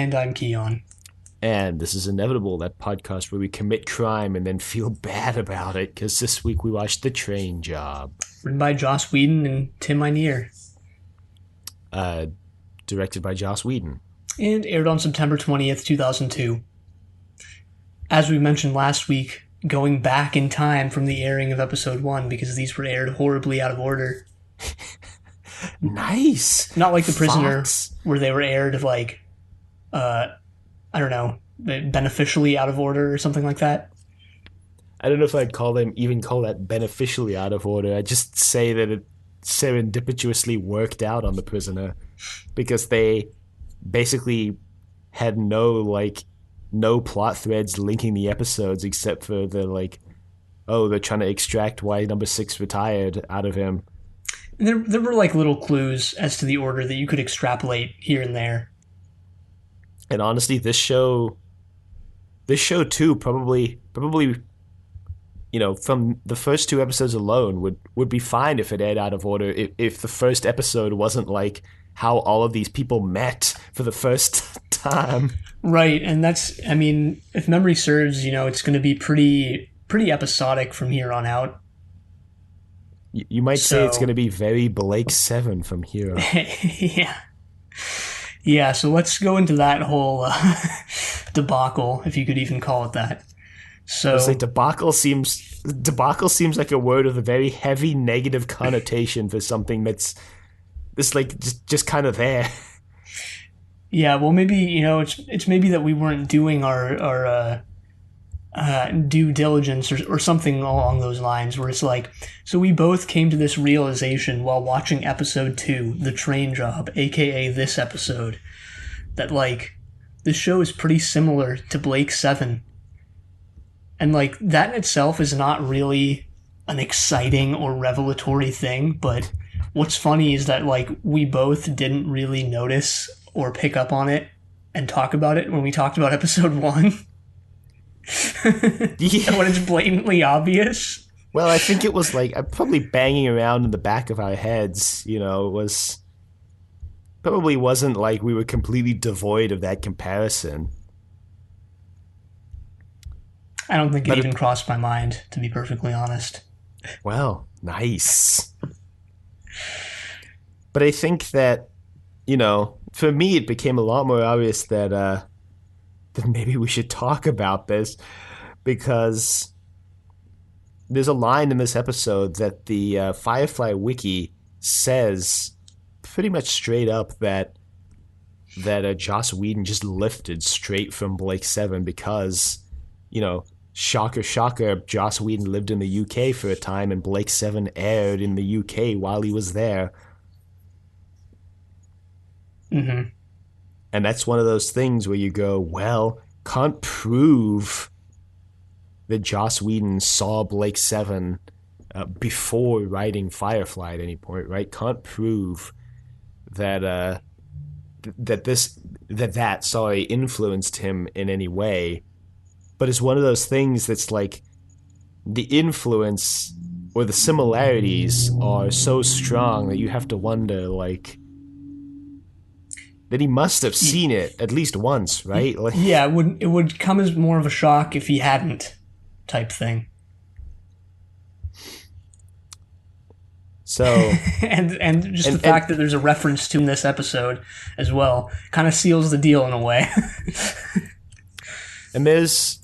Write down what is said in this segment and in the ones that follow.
And I'm Kiyan. And this is Inevitable, that podcast where we commit crime and then feel bad about it, because this week we watched The Train Job. Written by Joss Whedon and Tim Minear. Directed by Joss Whedon. And aired on September 20th, 2002. As we mentioned last week, going back in time from the airing of episode 1, because these were aired horribly out of order. Nice! Not like The Prisoner, Fox. where they were aired like, I don't know, beneficially out of order or something like that. I don't know if I'd call that beneficially out of order. I'd just say that it serendipitously worked out on The Prisoner, because they basically had no plot threads linking the episodes except for they're trying to extract why number 6 retired out of him. There were like little clues as to the order that you could extrapolate here and there. And honestly, this show too probably from the first 2 episodes alone would be fine if it aired out of order, if the first episode wasn't like how all of these people met for the first time. Right, and that's, I mean, if memory serves, it's going to be pretty episodic from here on out. You might say it's going to be very Blake 7 from here on. Yeah, so let's go into that whole debacle, if you could even call it that. So debacle seems like a word with a very heavy negative connotation for something that's just kind of there. Yeah, well, maybe it's maybe that we weren't doing our due diligence or something along those lines, where it's like, so we both came to this realization while watching episode 2, The Train Job, aka this episode, that this show is pretty similar to Blake 7. And that in itself is not really an exciting or revelatory thing, but what's funny is that we both didn't really notice or pick up on it and talk about it when we talked about episode 1. Yeah. When it's blatantly obvious. Well, I think it was probably banging around in the back of our heads, it was probably wasn't like we were completely devoid of that comparison. I don't think it even crossed my mind, to be perfectly honest. Well, nice. But I think that, for me, it became a lot more obvious that maybe we should talk about this, because there's a line in this episode that the Firefly Wiki says pretty much straight up that Joss Whedon just lifted straight from Blake 7 because, shocker, shocker, Joss Whedon lived in the UK for a time and Blake 7 aired in the UK while he was there. Mm-hmm. And that's one of those things where you go, well, can't prove that Joss Whedon saw Blake 7 before writing Firefly at any point, right? Can't prove that that influenced him in any way. But it's one of those things that's like the influence or the similarities are so strong that you have to wonder, that he must have seen it at least once, right? Yeah, it would come as more of a shock if he hadn't, type thing. So and the fact that there's a reference to in this episode as well kind of seals the deal in a way. And there's,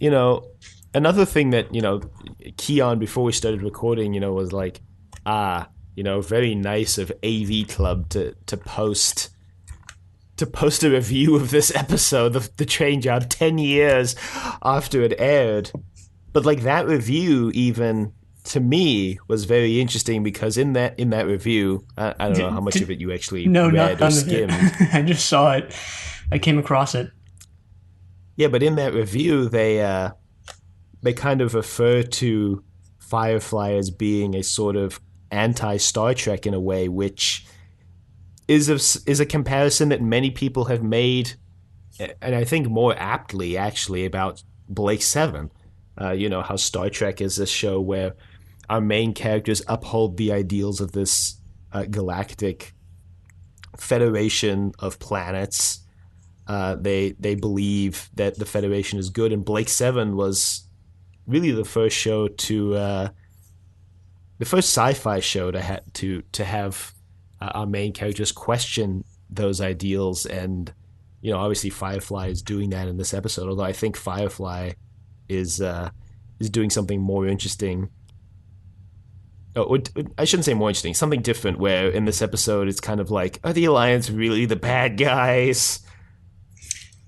another thing that, Kiyan, before we started recording, was like, very nice of AV Club to post a review of this episode of The Train Job 10 years after it aired. But that review, even to me, was very interesting, because in that review, I don't know how much of it you actually read or skimmed. I just saw it. I came across it. Yeah, but in that review, they kind of refer to Firefly as being a sort of anti-Star Trek in a way, which is a comparison that many people have made, and I think more aptly, actually, about Blake 7. How Star Trek is this show where our main characters uphold the ideals of this galactic federation of planets, They believe that the Federation is good, and Blake Seven was really the first show the first sci-fi show to have our main characters question those ideals, and obviously Firefly is doing that in this episode. Although I think Firefly is doing something more interesting. Oh, I shouldn't say more interesting, something different. Where in this episode, it's kind of like, are the Alliance really the bad guys?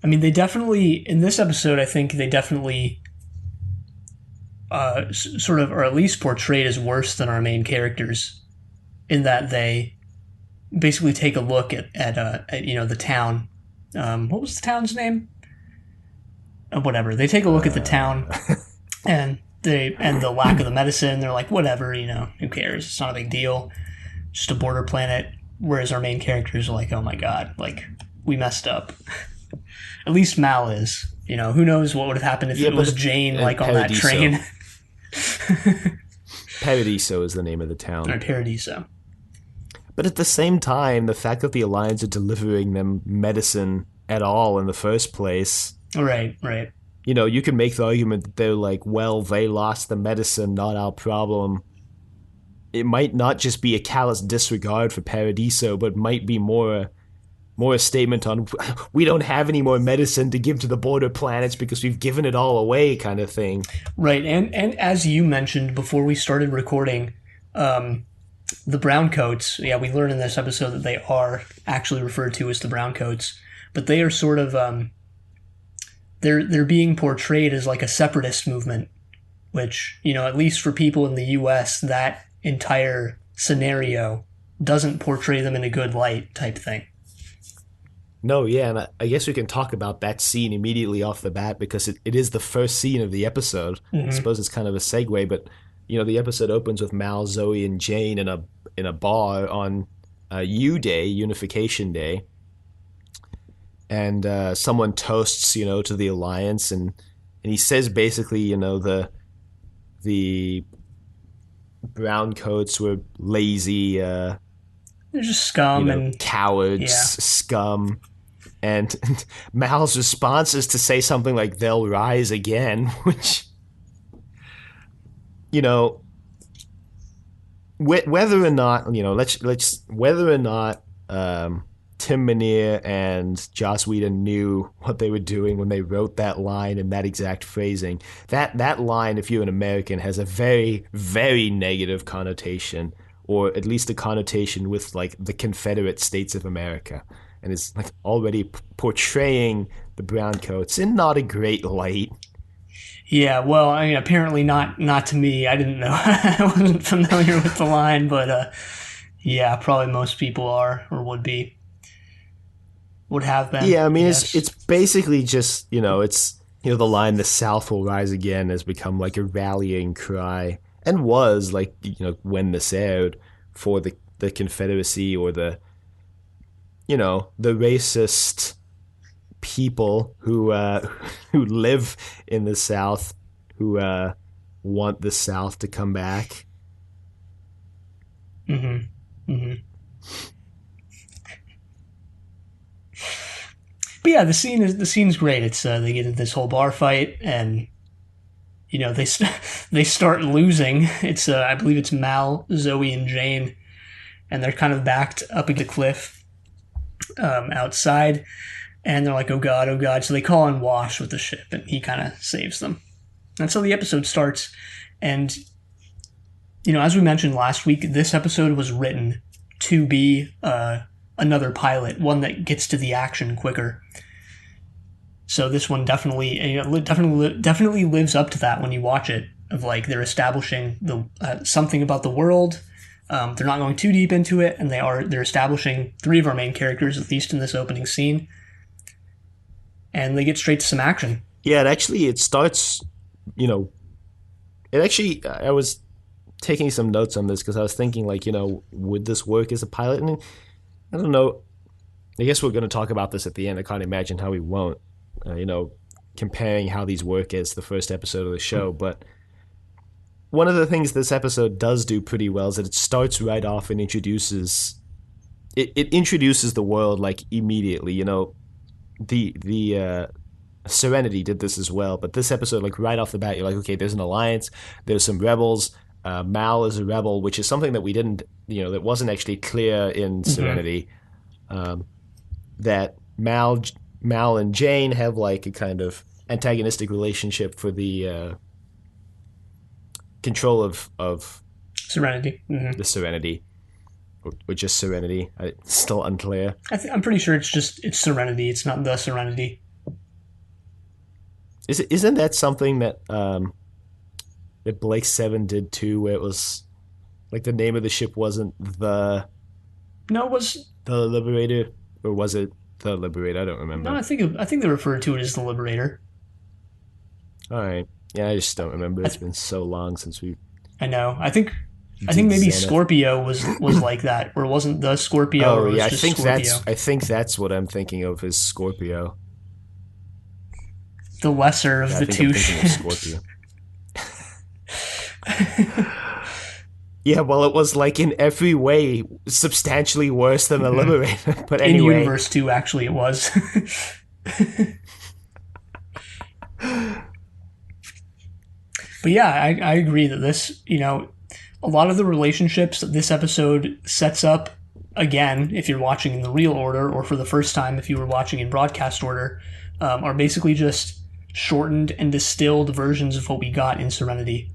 I mean, they definitely in this episode. I think they definitely sort of, or at least portrayed as worse than our main characters, in that they basically take a look at the town. What was the town's name? Whatever. They take a look at the town, and the lack of the medicine. They're like, whatever, who cares? It's not a big deal. Just a border planet. Whereas our main characters are like, oh my god, like we messed up. At least Mal is. Who knows what would have happened if it was Jane, like on that train. Paradiso is the name of the town. Or Paradiso. But at the same time, the fact that the Alliance are delivering them medicine at all in the first place. Right. You can make the argument that they're like, well, they lost the medicine, not our problem. It might not just be a callous disregard for Paradiso, but might be more a statement on, we don't have any more medicine to give to the border planets because we've given it all away, kind of thing. Right, and as you mentioned before we started recording, the browncoats, we learn in this episode that they are actually referred to as the browncoats, but they are sort of, they're being portrayed as like a separatist movement, which, at least for people in the U.S., that entire scenario doesn't portray them in a good light type thing. No, yeah, and I guess we can talk about that scene immediately off the bat because it is the first scene of the episode. Mm-hmm. I suppose it's kind of a segue, but the episode opens with Mal, Zoe, and Jane in a bar on U-Day, Unification Day, and someone toasts to the Alliance, and he says basically the brown coats were lazy. They're just scum and cowards, scum. And Mal's response is to say something like, they'll rise again, which, whether or not, whether or not Tim Minear and Joss Whedon knew what they were doing when they wrote that line and that exact phrasing, that line, if you're an American, has a very, very negative connotation, or at least a connotation with like the Confederate States of America, and is like already portraying the browncoats in not a great light. Yeah, well, I mean, apparently not to me. I didn't know. I wasn't familiar with the line, but yeah, probably most people are or would have been. Yeah, I mean, it's basically just it's the line "the South will rise again" has become like a rallying cry, and was like when this aired for the Confederacy, or the the racist people who live in the South, who want the South to come back. Mm-hmm. Mm-hmm. But yeah, the scene's great. It's they get into this whole bar fight, and they start losing. It's I believe it's Mal, Zoe, and Jane, and they're kind of backed up against the cliff outside, and they're like, oh god. So they call in Wash with the ship, and he kind of saves them. And so the episode starts, and as we mentioned last week, this episode was written to be another pilot, one that gets to the action quicker. So this one definitely lives up to that when you watch it. Of like, they're establishing something about the world. They're not going too deep into it, and they're establishing three of our main characters, at least in this opening scene, and they get straight to some action. Yeah, it starts. I was taking some notes on this because I was thinking, like, would this work as a pilot? And I don't know. I guess we're going to talk about this at the end. I can't imagine how we won't. Comparing how these work as the first episode of the show, but one of the things this episode does do pretty well is that it starts right off and introduces the world like immediately. the Serenity did this as well, but this episode, like right off the bat, you're like, okay, there's an alliance, there's some rebels. Mal is a rebel, which is something that we didn't, that wasn't actually clear in Mm-hmm. Serenity. That Mal and Jane have like a kind of antagonistic relationship for the control of Serenity. Mm-hmm. the Serenity, or just Serenity. It's still unclear. I'm pretty sure it's Serenity. It's not the Serenity. Isn't that something that Blake Seven did too, where it was like the name of the ship wasn't No, it was the Liberator, or was it the Liberator? I don't no. remember. I think they referred to it as the Liberator. All right, yeah, I just don't remember. It's been so long since we I know. I think did maybe Zenith. Scorpio was like that, or it wasn't the Scorpio, Oh or it was yeah, just Scorpio. I think that's what I'm thinking of as Scorpio. The lesser of Yeah, I the think I'm two thinking of ships. Scorpio. Yeah, well, it was like in every way substantially worse than the Mhm. Liberator. But In anyway, universe 2, actually, it was. But yeah, I agree that this, a lot of the relationships that this episode sets up, again, if you're watching in the real order, or for the first time if you were watching in broadcast order, are basically just shortened and distilled versions of what we got in Serenity.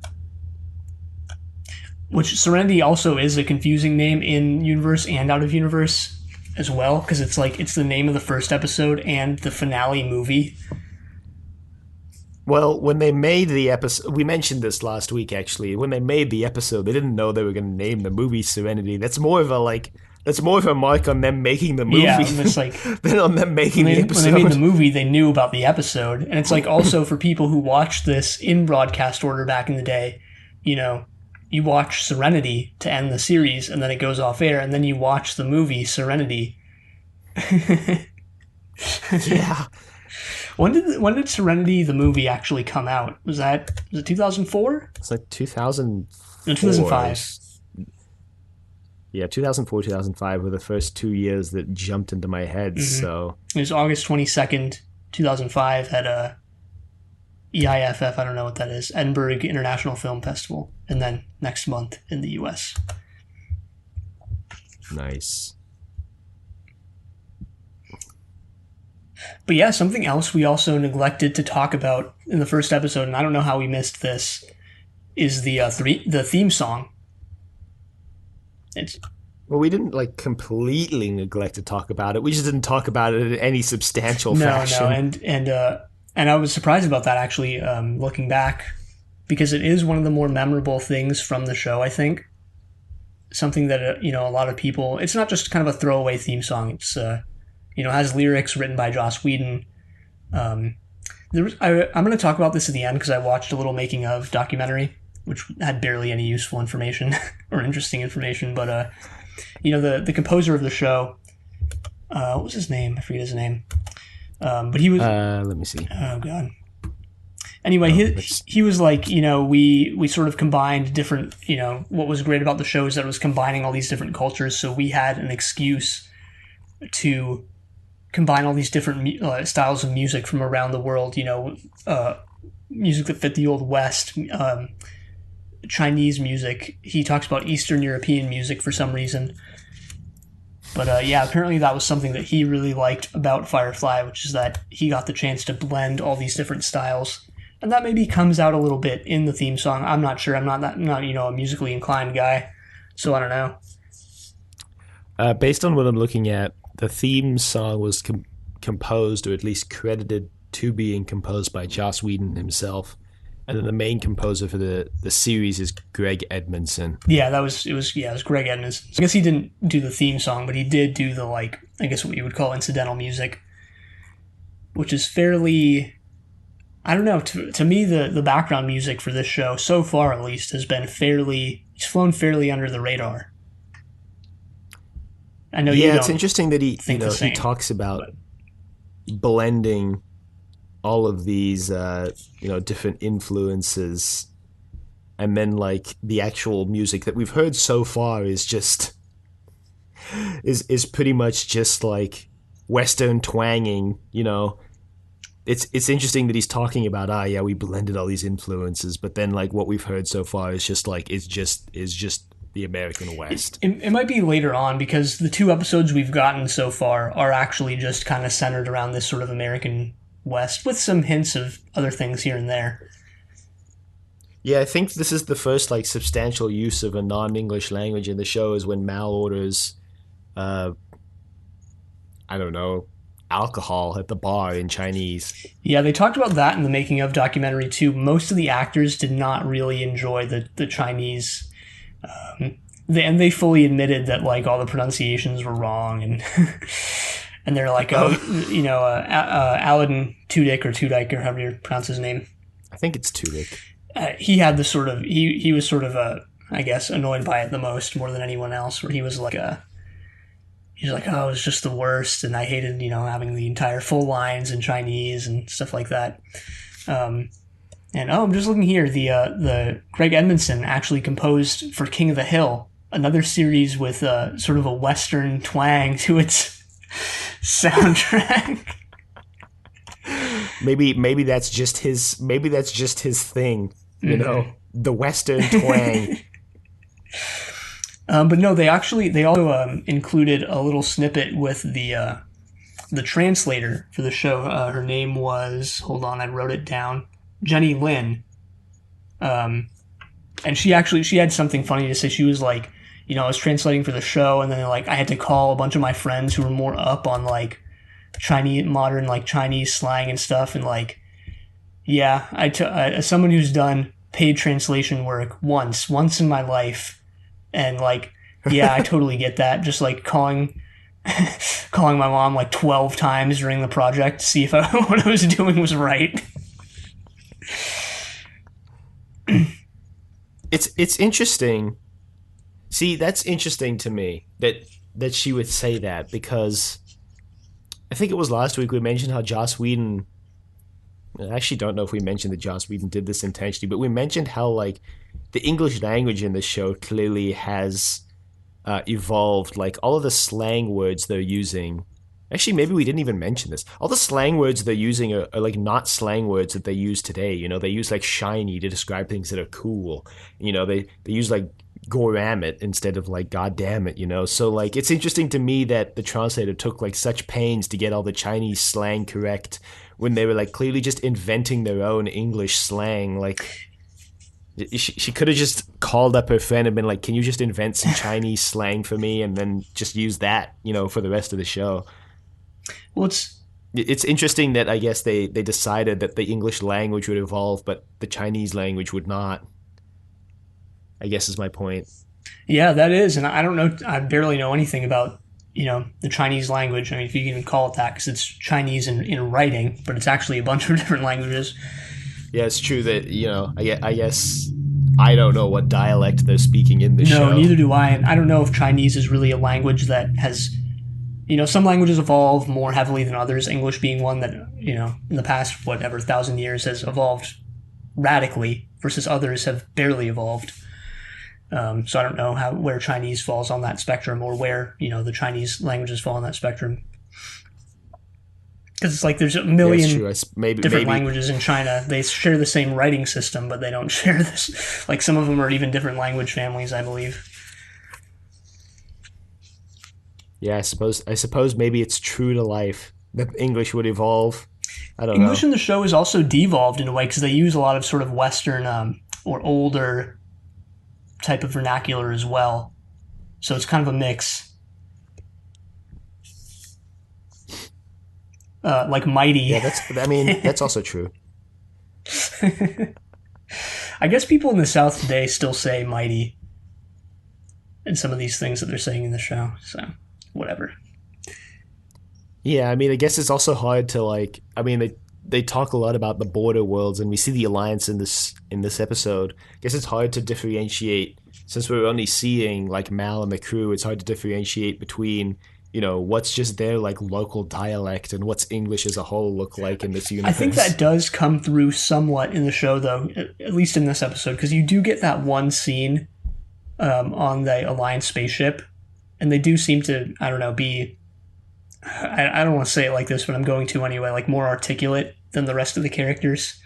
Which Serenity also is a confusing name in universe and out of universe as well, because it's the name of the first episode and the finale movie. well, when they made the episode, we mentioned this last week actually. When they made the episode, they didn't know they were going to name the movie Serenity. That's more of a mark on them making the movie Yeah, and it's like than on them making the when they made the episode. movie, they knew about the episode, and it's like also for people who watched this in broadcast order back in the day, you know, you watch Serenity to end the series, and then it goes off air, and then you watch the movie Serenity. Yeah, When did Serenity the movie actually come out? Was it 2004? it's like No, 2004. 2005. Yeah, 2004, 2005 were the first 2 years that jumped into my head. Mm-hmm. So It was August 22nd, 2005 at EIFF. I don't know what that is. Edinburgh International Film Festival, and then next month in the U.S. nice. But yeah, something else we also neglected to talk about in the first episode, and I don't know how we missed this, is the theme song. It's Well, we didn't like completely neglect to talk about it. We just didn't talk about it in any substantial no, fashion. and I was surprised about that actually, looking back, because it is one of the more memorable things from the show. I think something that a lot of people. It's not just kind of a throwaway theme song. It's has lyrics written by Joss Whedon. I'm going to talk about this at the end because I watched a little making of documentary, which had barely any useful information or interesting information. But the composer of the show, what was his name? I forget his name. But he was. Let me see. Oh god. Anyway, Let's- he was like, we sort of combined different, what was great about the show is that it was combining all these different cultures, so we had an excuse to combine all these different styles of music from around the world, music that fit the old West, Chinese music. He talks about Eastern European music for some reason. But yeah, apparently that was something that he really liked about Firefly, which is that he got the chance to blend all these different styles. And that maybe comes out a little bit in the theme song. I'm not sure. I'm not a musically inclined guy, so I don't know. Based on what I'm looking at, the theme song was composed, or at least credited to being composed by Joss Whedon himself, and then the main composer for the series is Greg Edmondson. Yeah, it was Greg Edmonds. I guess he didn't do the theme song, but he did do the I guess what you would call incidental music, which is fairly. I don't know. To me, the background music for this show so far, at least, has been it's flown fairly under the radar. I know you Yeah, don't it's interesting that he think the he same, talks about but blending all of these different influences, and then like the actual music that we've heard so far is just is pretty much just like Western twanging, it's interesting that he's talking about yeah, we blended all these influences, but then like what we've heard so far is just like it's just the American West. It might be later on because the two episodes we've gotten so far are actually just kind of centered around this sort of American West with some hints of other things here and there. Yeah, I think this is the first like substantial use of a non-English language in the show is when Mal orders, uh, I don't know, alcohol at the bar in Chinese. Yeah, they talked about that in the making of documentary too. Most of the actors did not really enjoy the Chinese. And they fully admitted that like all the pronunciations were wrong, and and they're like, oh, Alan Tudyk or Tudyk or however you pronounce his name. I think it's Tudyk. He had the sort of he was sort of I guess annoyed by it the most more than anyone else. Where he was like he's like, oh, it was just the worst, and I hated having the entire full lines in Chinese and stuff like that. And I'm just looking here. The Greg Edmondson actually composed for King of the Hill, another series with sort of a Western twang to its soundtrack. Maybe that's just his. Maybe that's just his thing. The Western twang. But no, they also included a little snippet with the translator for the show. Her name was, hold on, I wrote it down, Jenny Lin. And she had something funny to say. She was like, I was translating for the show, and then like I had to call a bunch of my friends who were more up on like modern like Chinese slang and stuff, and like, yeah, as someone who's done paid translation work once in my life, and like, yeah, I totally get that. Just like calling my mom like 12 times during the project to see if what I was doing was right. It's interesting. See, that's interesting to me that she would say that, because I think it was last week we mentioned how Joss Whedon. I actually don't know if we mentioned that Joss Whedon did this intentionally, but we mentioned how like the English language in this show clearly has evolved. Like all of the slang words they're using. Actually, maybe we didn't even mention this. All the slang words they're using are like not slang words that they use today. They use like shiny to describe things that are cool. They use like goramit instead of like goddamn it. So like it's interesting to me that the translator took like such pains to get all the Chinese slang correct when they were like clearly just inventing their own English slang. Like she could have just called up her friend and been like, can you just invent some Chinese slang for me, and then just use that for the rest of the show. Well, it's interesting that I guess they decided that the English language would evolve, but the Chinese language would not. I guess is my point. Yeah, that is. And I don't know, I barely know anything about, the Chinese language. I mean, if you can even call it that, because it's Chinese in writing, but it's actually a bunch of different languages. Yeah, it's true that, I guess I don't know what dialect they're speaking in the show. No, neither do I. And I don't know if Chinese is really a language that has, some languages evolve more heavily than others, English being one that, in the past, 1,000 years has evolved radically, versus others have barely evolved. So I don't know where Chinese falls on that spectrum, or where, the Chinese languages fall on that spectrum. Because it's like there's a million different languages in China. They share the same writing system, but they don't share this. Like some of them are even different language families, I believe. Yeah, I suppose maybe it's true to life that English would evolve. I don't know. English in the show is also devolved in a way because they use a lot of sort of Western or older type of vernacular as well. So it's kind of a mix. Like mighty. Yeah, that's also true. I guess people in the South today still say mighty in some of these things that they're saying in the show. So, whatever. Yeah, I guess it's also hard to they talk a lot about the border worlds, and we see the alliance in this episode. I guess it's hard to differentiate, since we're only seeing like Mal and the crew. It's hard to differentiate between what's just their like local dialect and what's English as a whole look like in this universe. I think that does come through somewhat in the show, though, at least in this episode, because you do get that one scene on the Alliance spaceship, and they do seem to, I don't know, be I don't want to say it like this, but I'm going to anyway, like more articulate than the rest of the characters.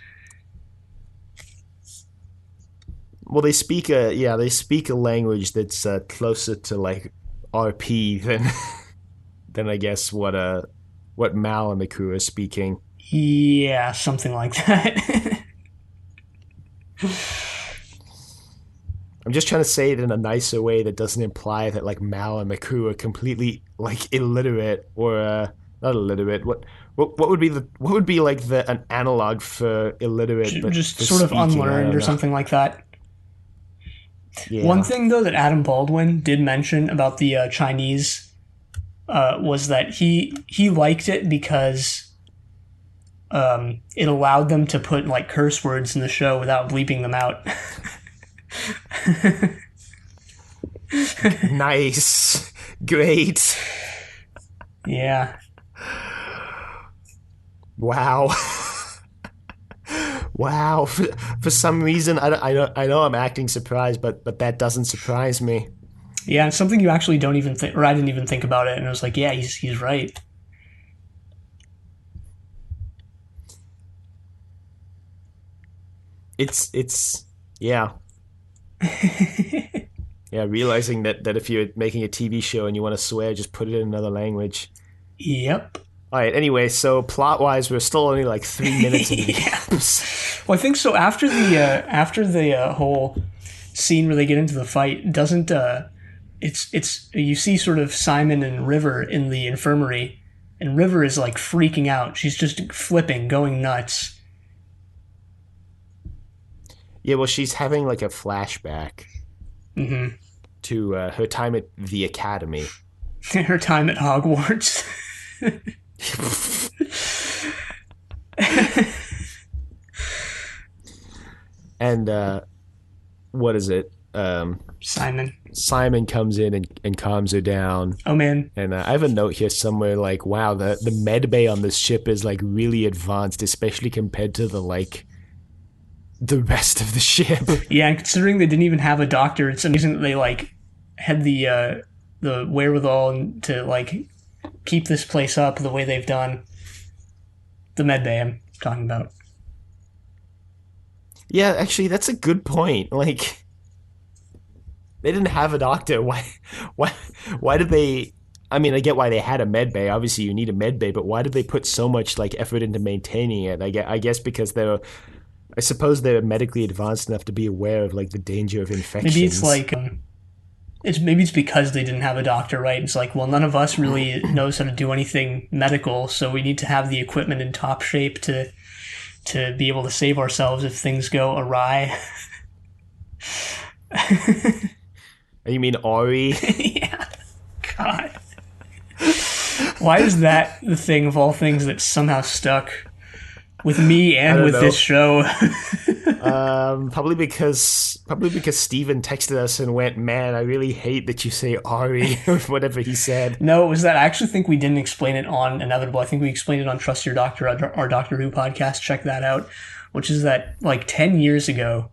Well, they speak a language that's closer to like RP than than I guess what Mal and Makuru are speaking. Yeah, something like that. I'm just trying to say it in a nicer way that doesn't imply that like Mal and Makuru are completely like illiterate or not illiterate. What would be like the an analog for illiterate but Just for sort of speaking? I unlearned don't or know. something like that. One Yeah. thing, though, that Adam Baldwin did mention about the Chinese was that he liked it because it allowed them to put like curse words in the show without bleeping them out. Nice. Great. Yeah. Wow. Wow. For some reason, I know I'm acting surprised, but that doesn't surprise me. Yeah, it's something you actually don't even think, or I didn't even think about it, and I was like, yeah, he's right. It's yeah. Yeah, realizing that if you're making a TV show and you want to swear, just put it in another language. Yep. All right. Anyway, so plot wise, we're still only like 3 minutes into the Yeah. episode. Well, I think so. After the whole scene where they get into the fight, doesn't it's you see sort of Simon and River in the infirmary, and River is like freaking out. She's just flipping, going nuts. Yeah, well, she's having like a flashback to her time at the academy. Her time at Hogwarts. And what is it? Simon. Simon comes in and calms her down. Oh man. And I have a note here somewhere like, wow, the med bay on this ship is like really advanced, especially compared to the rest of the ship. Yeah, and considering they didn't even have a doctor, it's amazing that they like had the wherewithal to like keep this place up the way they've done. The med bay I'm talking about. Yeah, actually, that's a good point. Like, they didn't have a doctor. Why did they? I mean, I get why they had a med bay. Obviously, you need a med bay, but why did they put so much like effort into maintaining it? I guess because I suppose they're medically advanced enough to be aware of like the danger of infections. Maybe it's like maybe it's because they didn't have a doctor, right? It's like, well, none of us really knows how to do anything medical, so we need to have the equipment in top shape to be able to save ourselves if things go awry. You mean Ari? Yeah. God. Why is that the thing of all things that somehow stuck with me and with this show? Probably because Steven texted us and went, "Man, I really hate that you say Ari," or whatever he said. No, it was that I actually think we didn't explain it on Inevitable. I think we explained it on Trust Your Doctor, our Doctor Who podcast. Check that out. Which is that like 10 years ago,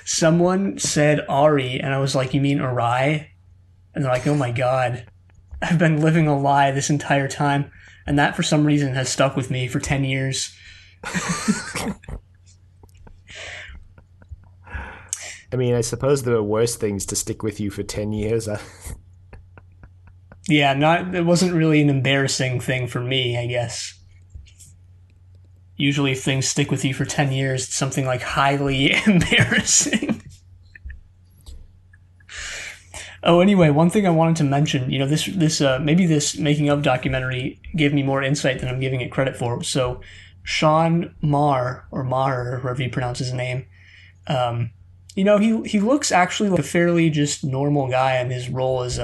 someone said Ari, and I was like, "You mean Arai?" And they're like, "Oh my god, I've been living a lie this entire time," and that for some reason has stuck with me for 10 years. I mean, I suppose there are worse things to stick with you for 10 years. Yeah, it wasn't really an embarrassing thing for me, I guess. Usually if things stick with you for 10 years, it's something like highly embarrassing. Oh, anyway, one thing I wanted to mention, maybe this making of documentary gave me more insight than I'm giving it credit for. So, Sean Marr, or Marr, or however you pronounce his name, he looks actually like a fairly just normal guy in his role as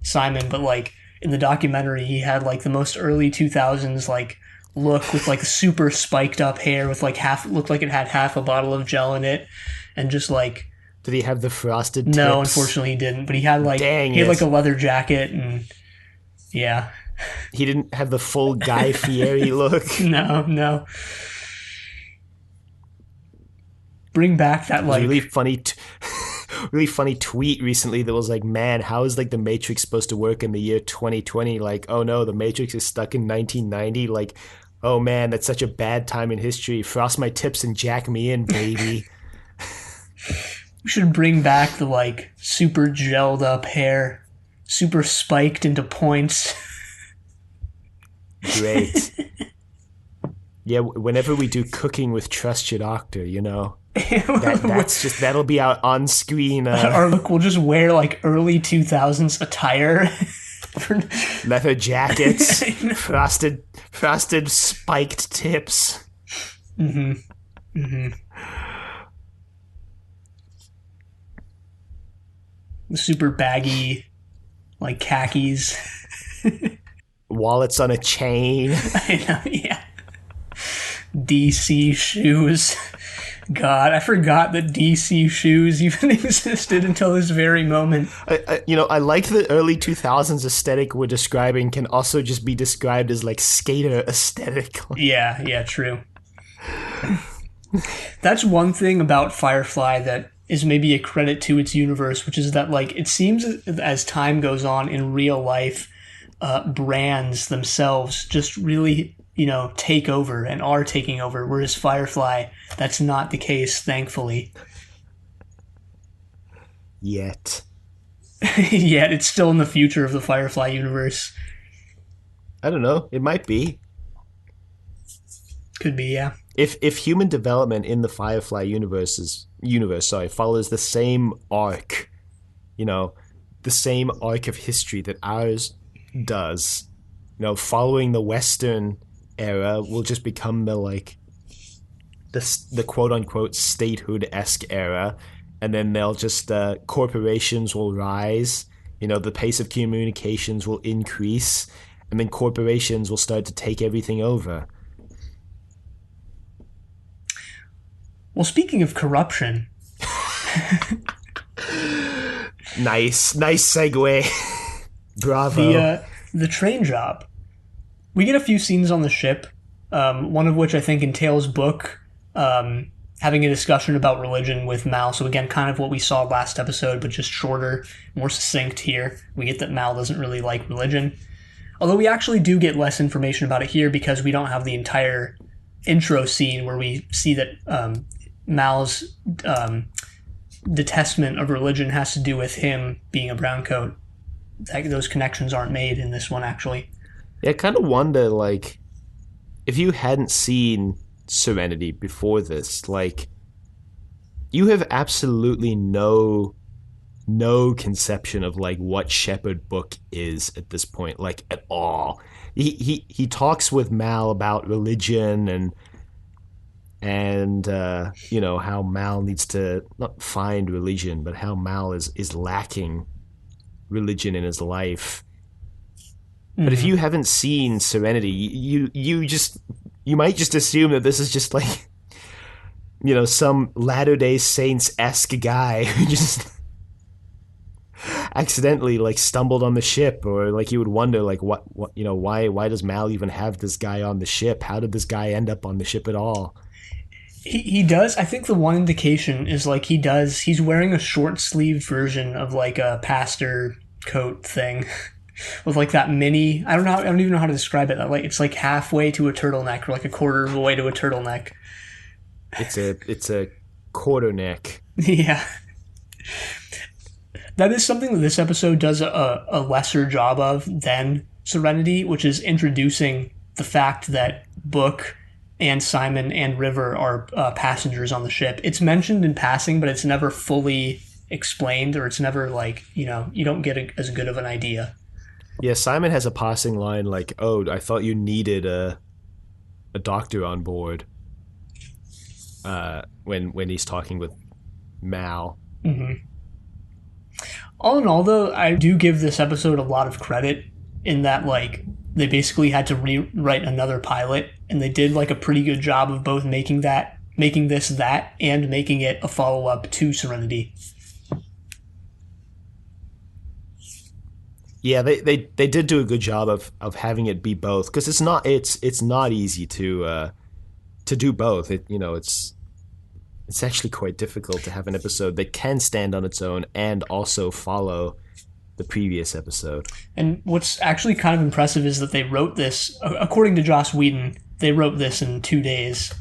Simon, but like in the documentary, he had like the most early 2000s like look with like super spiked up hair with like looked like it had half a bottle of gel in it, and just like. Did he have the frosted tips? No, unfortunately he didn't. But he had like a leather jacket and yeah. He didn't have the full Guy Fieri look. No. Bring back that like really funny. really funny tweet recently that was like, man, how is like the Matrix supposed to work in the year 2020? Like, oh no, the Matrix is stuck in 1990. Like, oh man, that's such a bad time in history. Frost my tips and jack me in, baby. We should bring back the like super gelled up hair, super spiked into points. Great. Yeah, whenever we do cooking with Trust Your Doctor, you know, that'll be our on screen Our look, we'll just wear like early 2000s attire. leather jackets, frosted spiked tips. Mm-hmm. Mm-hmm. The super baggy, like khakis. Wallets on a chain. I know, yeah. DC shoes. God, I forgot that DC shoes even existed until this very moment. I like the early 2000s aesthetic we're describing can also just be described as like skater aesthetic. Yeah, true. That's one thing about Firefly that is maybe a credit to its universe, which is that like it seems as time goes on in real life, brands themselves just really take over and are taking over, whereas Firefly, that's not the case, thankfully. Yet Yet it's still in the future of the Firefly universe. I don't know, it might be. Could be, yeah. If human development in the Firefly universe follows the same arc, the same arc of history that ours does, following the Western era will just become the quote unquote statehood-esque era, and then they'll just corporations will rise, the pace of communications will increase, and then corporations will start to take everything over. Well, speaking of corruption. Nice segue. Bravo. The train job. We get a few scenes on the ship, one of which I think entails Book having a discussion about religion with Mal. So again, kind of what we saw last episode, but just shorter, more succinct here. We get that Mal doesn't really like religion. Although we actually do get less information about it here because we don't have the entire intro scene where we see that Mal's detestment of religion has to do with him being a browncoat. Those connections aren't made in this one, actually. Yeah, I kind of wonder, like, if you hadn't seen Serenity before this, like, you have absolutely no conception of, like, what Shepherd Book is at this point, like, at all. He talks with Mal about religion and how Mal needs to not find religion, but how Mal is lacking religion in his life. Mm-hmm. But if you haven't seen Serenity, you might just assume that this is just like some Latter-day Saints-esque guy who just accidentally like stumbled on the ship, or like you would wonder like what why does Mal even have this guy on the ship? How did this guy end up on the ship at all? He does. I think the one indication is like he's wearing a short sleeved version of like a pastor coat thing with like that mini. I don't even know how to describe it. Like it's like halfway to a turtleneck or like a quarter of a way to a turtleneck. It's a quarter neck. Yeah. That is something that this episode does a lesser job of than Serenity, which is introducing the fact that Book and Simon and River are passengers on the ship. It's mentioned in passing, but it's never fully explained, or it's never like, you don't get as good of an idea. Yeah, Simon has a passing line like, "Oh, I thought you needed a doctor on board." When he's talking with Mal. Mm-hmm. All in all, though, I do give this episode a lot of credit in that, like, they basically had to rewrite another pilot, and they did like a pretty good job of both making this that, and making it a follow-up to Serenity. Yeah, they did do a good job of having it be both, because it's not easy to do both. It's It's actually quite difficult to have an episode that can stand on its own and also follow the previous episode. And what's actually kind of impressive is that they wrote this, according to Joss Whedon, they wrote this in 2 days.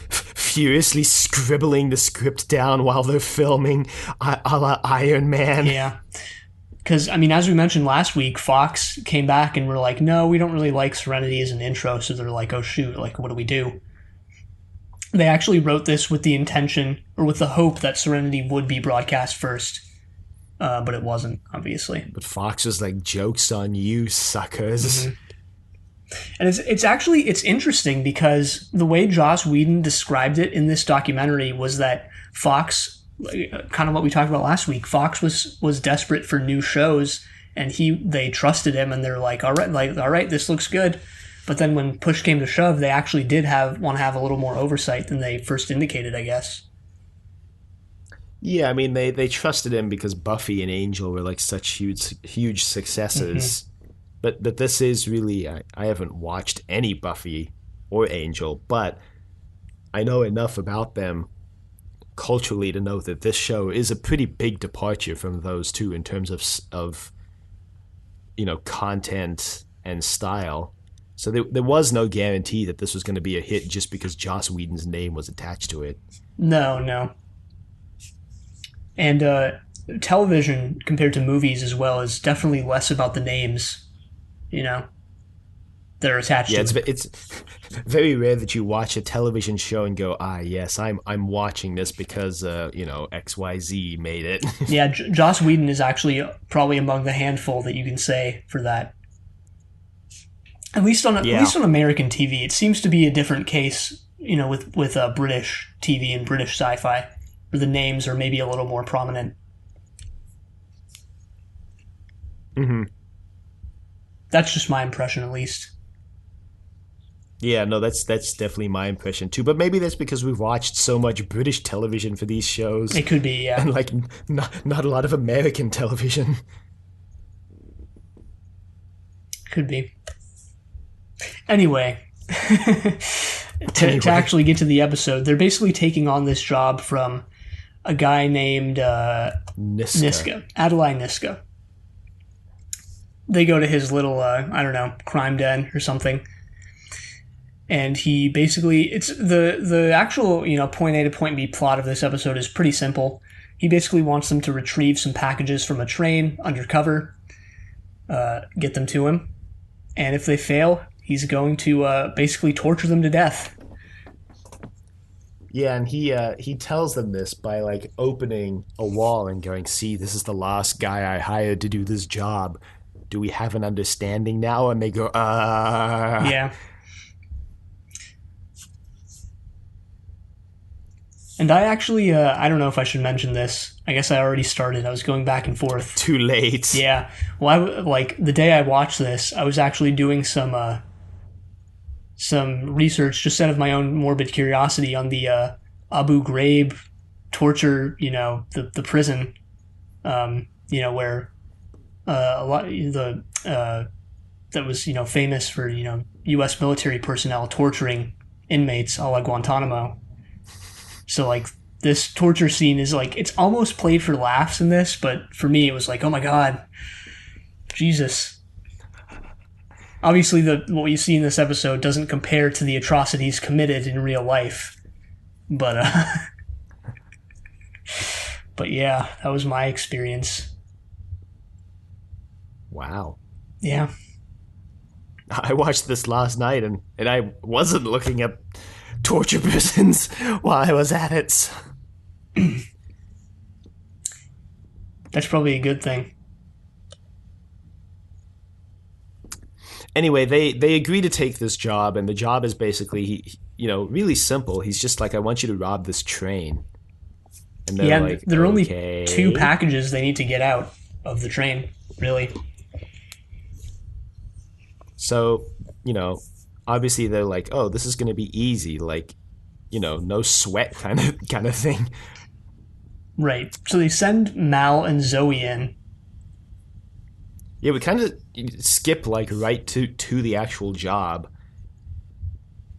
Furiously scribbling the script down while they're filming a la Iron Man. Yeah. Because, I mean, as we mentioned last week, Fox came back and were like, no, we don't really like Serenity as an intro. So they're like, oh, shoot, like, what do we do? They actually wrote this with the intention, or with the hope that Serenity would be broadcast first. But it wasn't, obviously. But Fox was like, joke's on you, suckers. Mm-hmm. And it's interesting because the way Joss Whedon described it in this documentary was that Fox, kind of what we talked about last week, Fox was desperate for new shows, and they trusted him, and they're like, all right, this looks good. But then when push came to shove, they actually did want to have a little more oversight than they first indicated, I guess. Yeah, I mean, they trusted him because Buffy and Angel were like such huge successes. Mm-hmm. But this is really, I haven't watched any Buffy or Angel, but I know enough about them culturally to know that this show is a pretty big departure from those two in terms of content and style. So there was no guarantee that this was going to be a hit just because Joss Whedon's name was attached to it. No. And television, compared to movies as well, is definitely less about the names, that are attached to it. It's very rare that you watch a television show and go, yes, I'm watching this because, XYZ made it. Yeah, Joss Whedon is actually probably among the handful that you can say for that. At least on American TV, it seems to be a different case, with British TV and British sci-fi, where the names are maybe a little more prominent. Mm-hmm. That's just my impression, at least. Yeah, no, that's definitely my impression too. But maybe that's because we've watched so much British television for these shows. It could be, yeah. And like not a lot of American television. Could be. Anyway, to actually get to the episode, they're basically taking on this job from a guy named Niska, Adelaide Niska. They go to his little, crime den or something. And he basically, it's the actual, point A to point B plot of this episode is pretty simple. He basically wants them to retrieve some packages from a train undercover, get them to him. And if they fail, he's going to basically torture them to death. Yeah, and he tells them this by like opening a wall and going, "See, this is the last guy I hired to do this job. Do we have an understanding now?" And they go, Yeah. And I actually, I don't know if I should mention this. I guess I already started. I was going back and forth. Too late. Yeah. Well, the day I watched this, I was actually doing some research just out of my own morbid curiosity on the Abu Ghraib torture, the prison, where a lot that was famous for U.S. military personnel torturing inmates a la Guantanamo. So like this torture scene is like it's almost played for laughs in this, but for me it was like, oh my god, Jesus. Obviously, what you see in this episode doesn't compare to the atrocities committed in real life, but yeah, that was my experience. Wow. Yeah. I watched this last night, and I wasn't looking at torture prisons while I was at it. That's probably a good thing. Anyway, they agree to take this job, and the job is basically, really simple. He's just like, I want you to rob this train. And they're like, there are only okay. 2 packages they need to get out of the train, really. So, obviously they're like, oh, this is going to be easy, like, no sweat kind of thing. Right. So they send Mal and Zoe in. Yeah, we kind of skip like right to the actual job,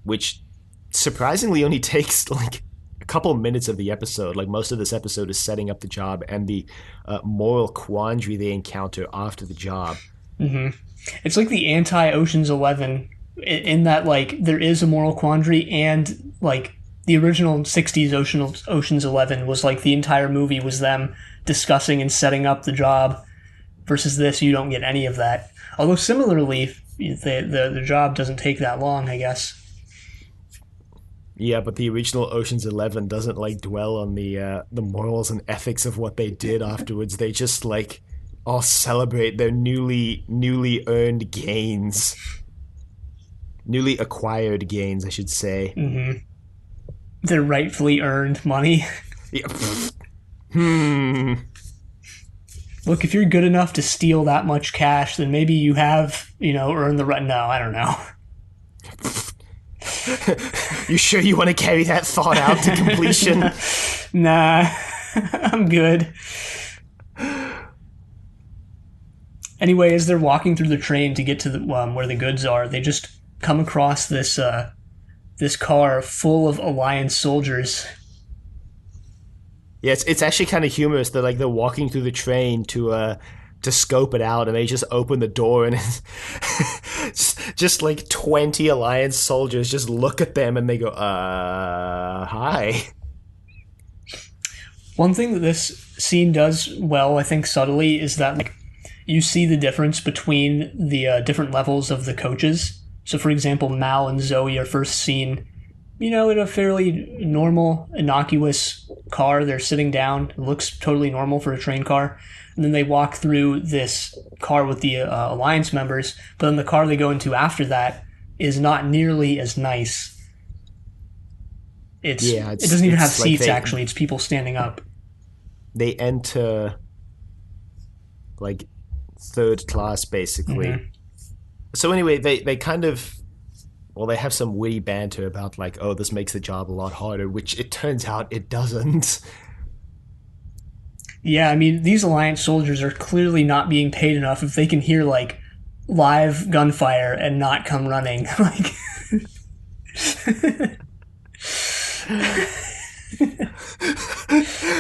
which surprisingly only takes like a couple minutes of the episode. Like most of this episode is setting up the job and the moral quandary they encounter after the job. It's like the anti Ocean's 11 in that like there is a moral quandary, and like the original 60s Ocean's 11 was like the entire movie was them discussing and setting up the job, versus this you don't get any of that. Although similarly, the job doesn't take that long, I guess. Yeah, but the original Ocean's 11 doesn't like dwell on the morals and ethics of what they did afterwards. They just like all celebrate their newly earned gains, newly acquired gains, I should say. Their rightfully earned money. Yeah. Look, if you're good enough to steal that much cash, then maybe you have, earned the right. No, I don't know. You sure you want to carry that thought out to completion? Nah, I'm good. Anyway, as they're walking through the train to get to the where the goods are, they just come across this car full of Alliance soldiers. Yeah, it's actually kind of humorous that like they're walking through the train to scope it out, and they just open the door, and just like 20 Alliance soldiers just look at them and they go, hi. One thing that this scene does well, I think subtly, is that like you see the difference between the different levels of the coaches. So, for example, Mal and Zoe are first seen, in a fairly normal, innocuous car. They're sitting down. It looks totally normal for a train car. And then they walk through this car with the Alliance members, but then the car they go into after that is not nearly as nice. It doesn't even have seats, actually. It's people standing up. They enter, like, third class, basically. Mm-hmm. So anyway, they kind of... Well, they have some witty banter about, like, oh, this makes the job a lot harder, which it turns out it doesn't. Yeah, I mean, these Alliance soldiers are clearly not being paid enough if they can hear, like, live gunfire and not come running. Like...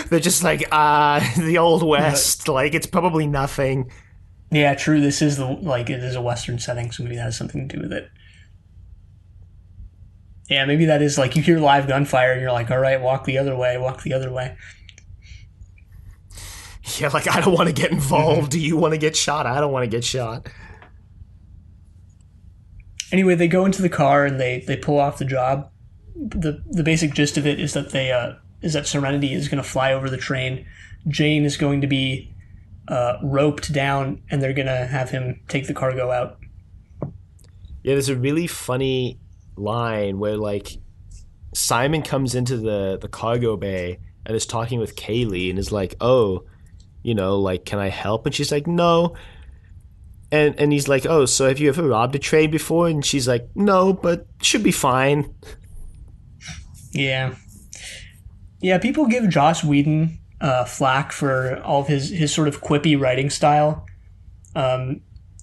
They're just like, the Old West, like, it's probably nothing. Yeah, true, it is a Western setting, so maybe that has something to do with it. Yeah, maybe that is, like, you hear live gunfire and you're like, all right, walk the other way. Yeah, like, I don't want to get involved. Do you want to get shot? I don't want to get shot. Anyway, they go into the car and they pull off the job. The basic gist of it is that that Serenity is going to fly over the train. Jane is going to be roped down, and they're going to have him take the cargo out. Yeah, there's a really funny line where, like, Simon comes into the cargo bay and is talking with Kaylee and is like, oh, like, can I help? And she's like, no. And he's like, oh, so have you ever robbed a train before? And she's like, no, but should be fine. Yeah. Yeah, people give Joss Whedon flack for all of his sort of quippy writing style.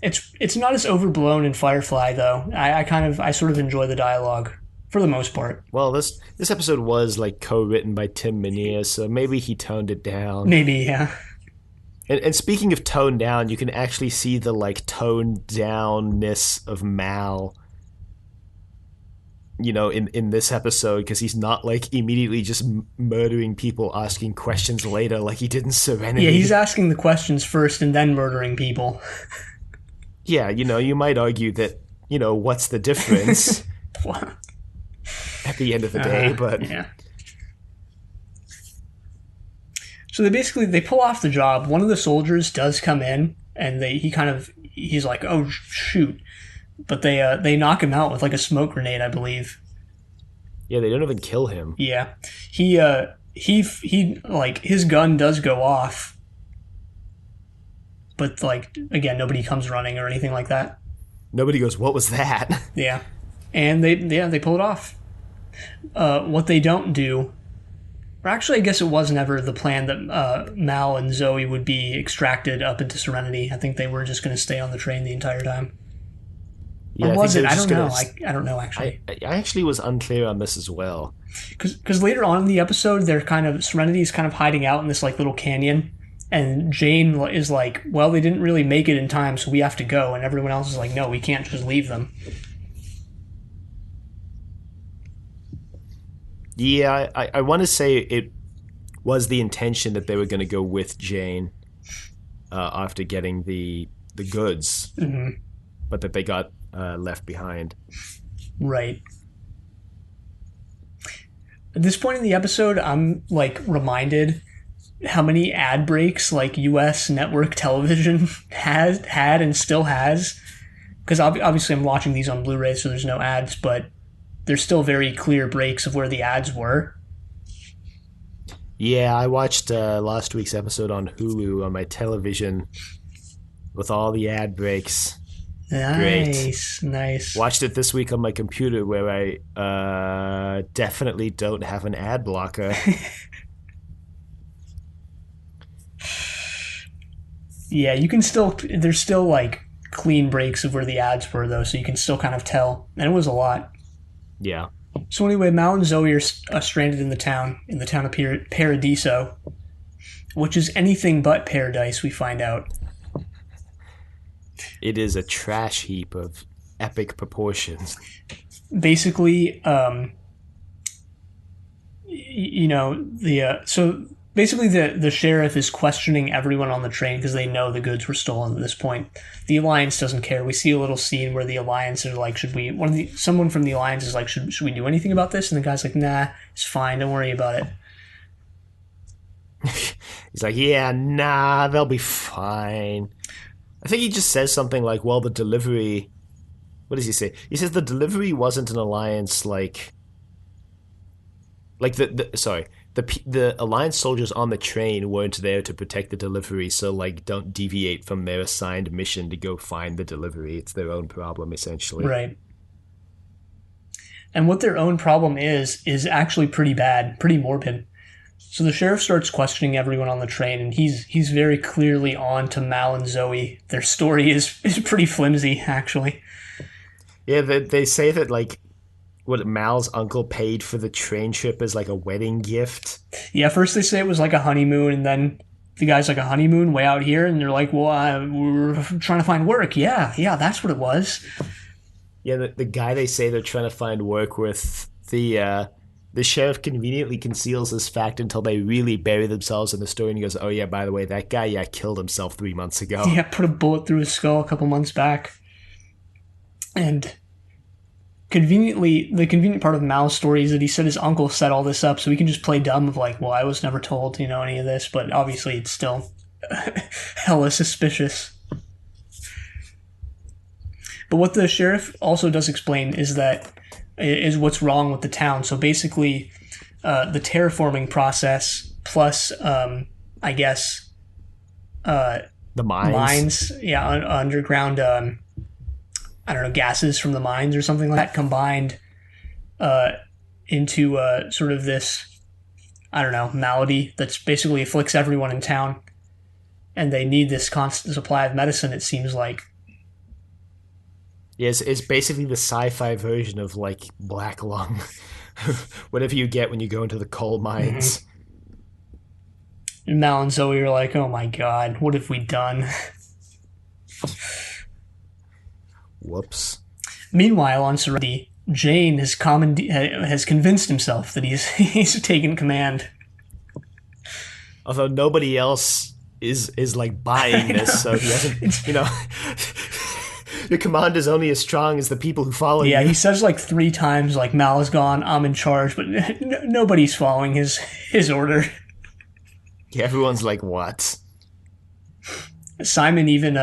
It's not as overblown in Firefly, though. I sort of enjoy the dialogue for the most part. Well, this episode was like co-written by Tim Minear, so maybe he toned it down. Maybe, yeah. And speaking of toned down, you can actually see the like toned downness of Mal, in this episode, because he's not like immediately just murdering people, asking questions later like he did in Serenity. Yeah, he's asking the questions first and then murdering people. Yeah, you might argue that, what's the difference at the end of the day, but... Yeah. So they pull off the job. One of the soldiers does come in, and he's like, oh, shoot. But they knock him out with like a smoke grenade, I believe. Yeah, they don't even kill him. Yeah. He like, his gun does go off. But, like, again, nobody comes running or anything like that. Nobody goes, what was that? Yeah. And they pull it off. What they don't do... Or actually, I guess it was never the plan that Mal and Zoe would be extracted up into Serenity. I think they were just going to stay on the train the entire time. Or Yeah, I think was they it? were I just don't gonna. know. I don't know actually. I actually was unclear on this as well. Because later on in the episode, they're kind of Serenity is kind of hiding out in this like little canyon, and Jane is like, "Well, they didn't really make it in time, so we have to go." And everyone else is like, "No, we can't just leave them." Yeah, I want to say it was the intention that they were going to go with Jane after getting the goods, Hmm. but that they got left behind. Right. At this point in the episode, I'm like reminded how many ad breaks like U.S. network television has had and still has. Because obviously I'm watching these on Blu-ray, so there's no ads, but there's still very clear breaks of where the ads were. Yeah, I watched last week's episode on Hulu on my television with all the ad breaks. Great. Nice, nice. Watched it this week on my computer where I definitely don't have an ad blocker. Yeah, you can still. There's still like clean breaks of where the ads were though, so you can still kind of tell. And it was a lot. Yeah. So anyway, Mal and Zoe are stranded in the town of Paradiso, which is anything but paradise. We find out. It is a trash heap of epic proportions. Basically, you know so basically the sheriff is questioning everyone on the train because they know the goods were stolen at this point. The Alliance doesn't care. We see a little scene where the Alliance are like, should we someone from the Alliance is like, should we do anything about this? And the guy's like, nah, it's fine, don't worry about it. He's like, yeah, nah, they'll be fine. I think he just says something like, well, the delivery. What does he say? He says the delivery wasn't an alliance like the alliance soldiers on the train weren't there to protect the delivery, so like don't deviate from their assigned mission to go find the delivery. It's their own problem essentially. Right. And what their own problem is actually pretty bad, pretty morbid. So the sheriff starts questioning everyone on the train, and he's very clearly on to Mal and Zoe. Their story is pretty flimsy, actually. Yeah, they say that like what Mal's uncle paid for the train trip as like a wedding gift. Yeah, first they say it was like a honeymoon, and then the guy's like, a honeymoon way out here, and they're like, well, we're trying to find work. Yeah, that's what it was. Yeah, the guy they say they're trying to find work with, the sheriff conveniently conceals this fact until they really bury themselves in the story, and he goes, oh yeah, by the way, that guy, yeah, killed himself 3 months ago. Yeah, put a bullet through his skull a couple months back. And conveniently, the convenient part of Mal's story is that he said his uncle set all this up, so he can just play dumb of like, well, I was never told, any of this, but obviously it's still hella suspicious. But what the sheriff also does explain is what's wrong with the town. So basically, the terraforming process plus, I guess, The mines. yeah, underground, I don't know, gases from the mines or something like that combined into sort of this, I don't know, malady that's basically afflicts everyone in town. And they need this constant supply of medicine, it seems like. Yes, it's basically the sci-fi version of like black lung, whatever you get when you go into the coal mines. Mm-hmm. And Mal and Zoe are like, oh my god, what have we done? Whoops. Meanwhile, on Serenity, Jane has convinced himself that he's taken command. Although nobody else is like buying this, so he hasn't, your command is only as strong as the people who follow you. Yeah, he says like 3 times, like, Mal is gone, I'm in charge, but nobody's following his order. Yeah, everyone's like, what? Simon even,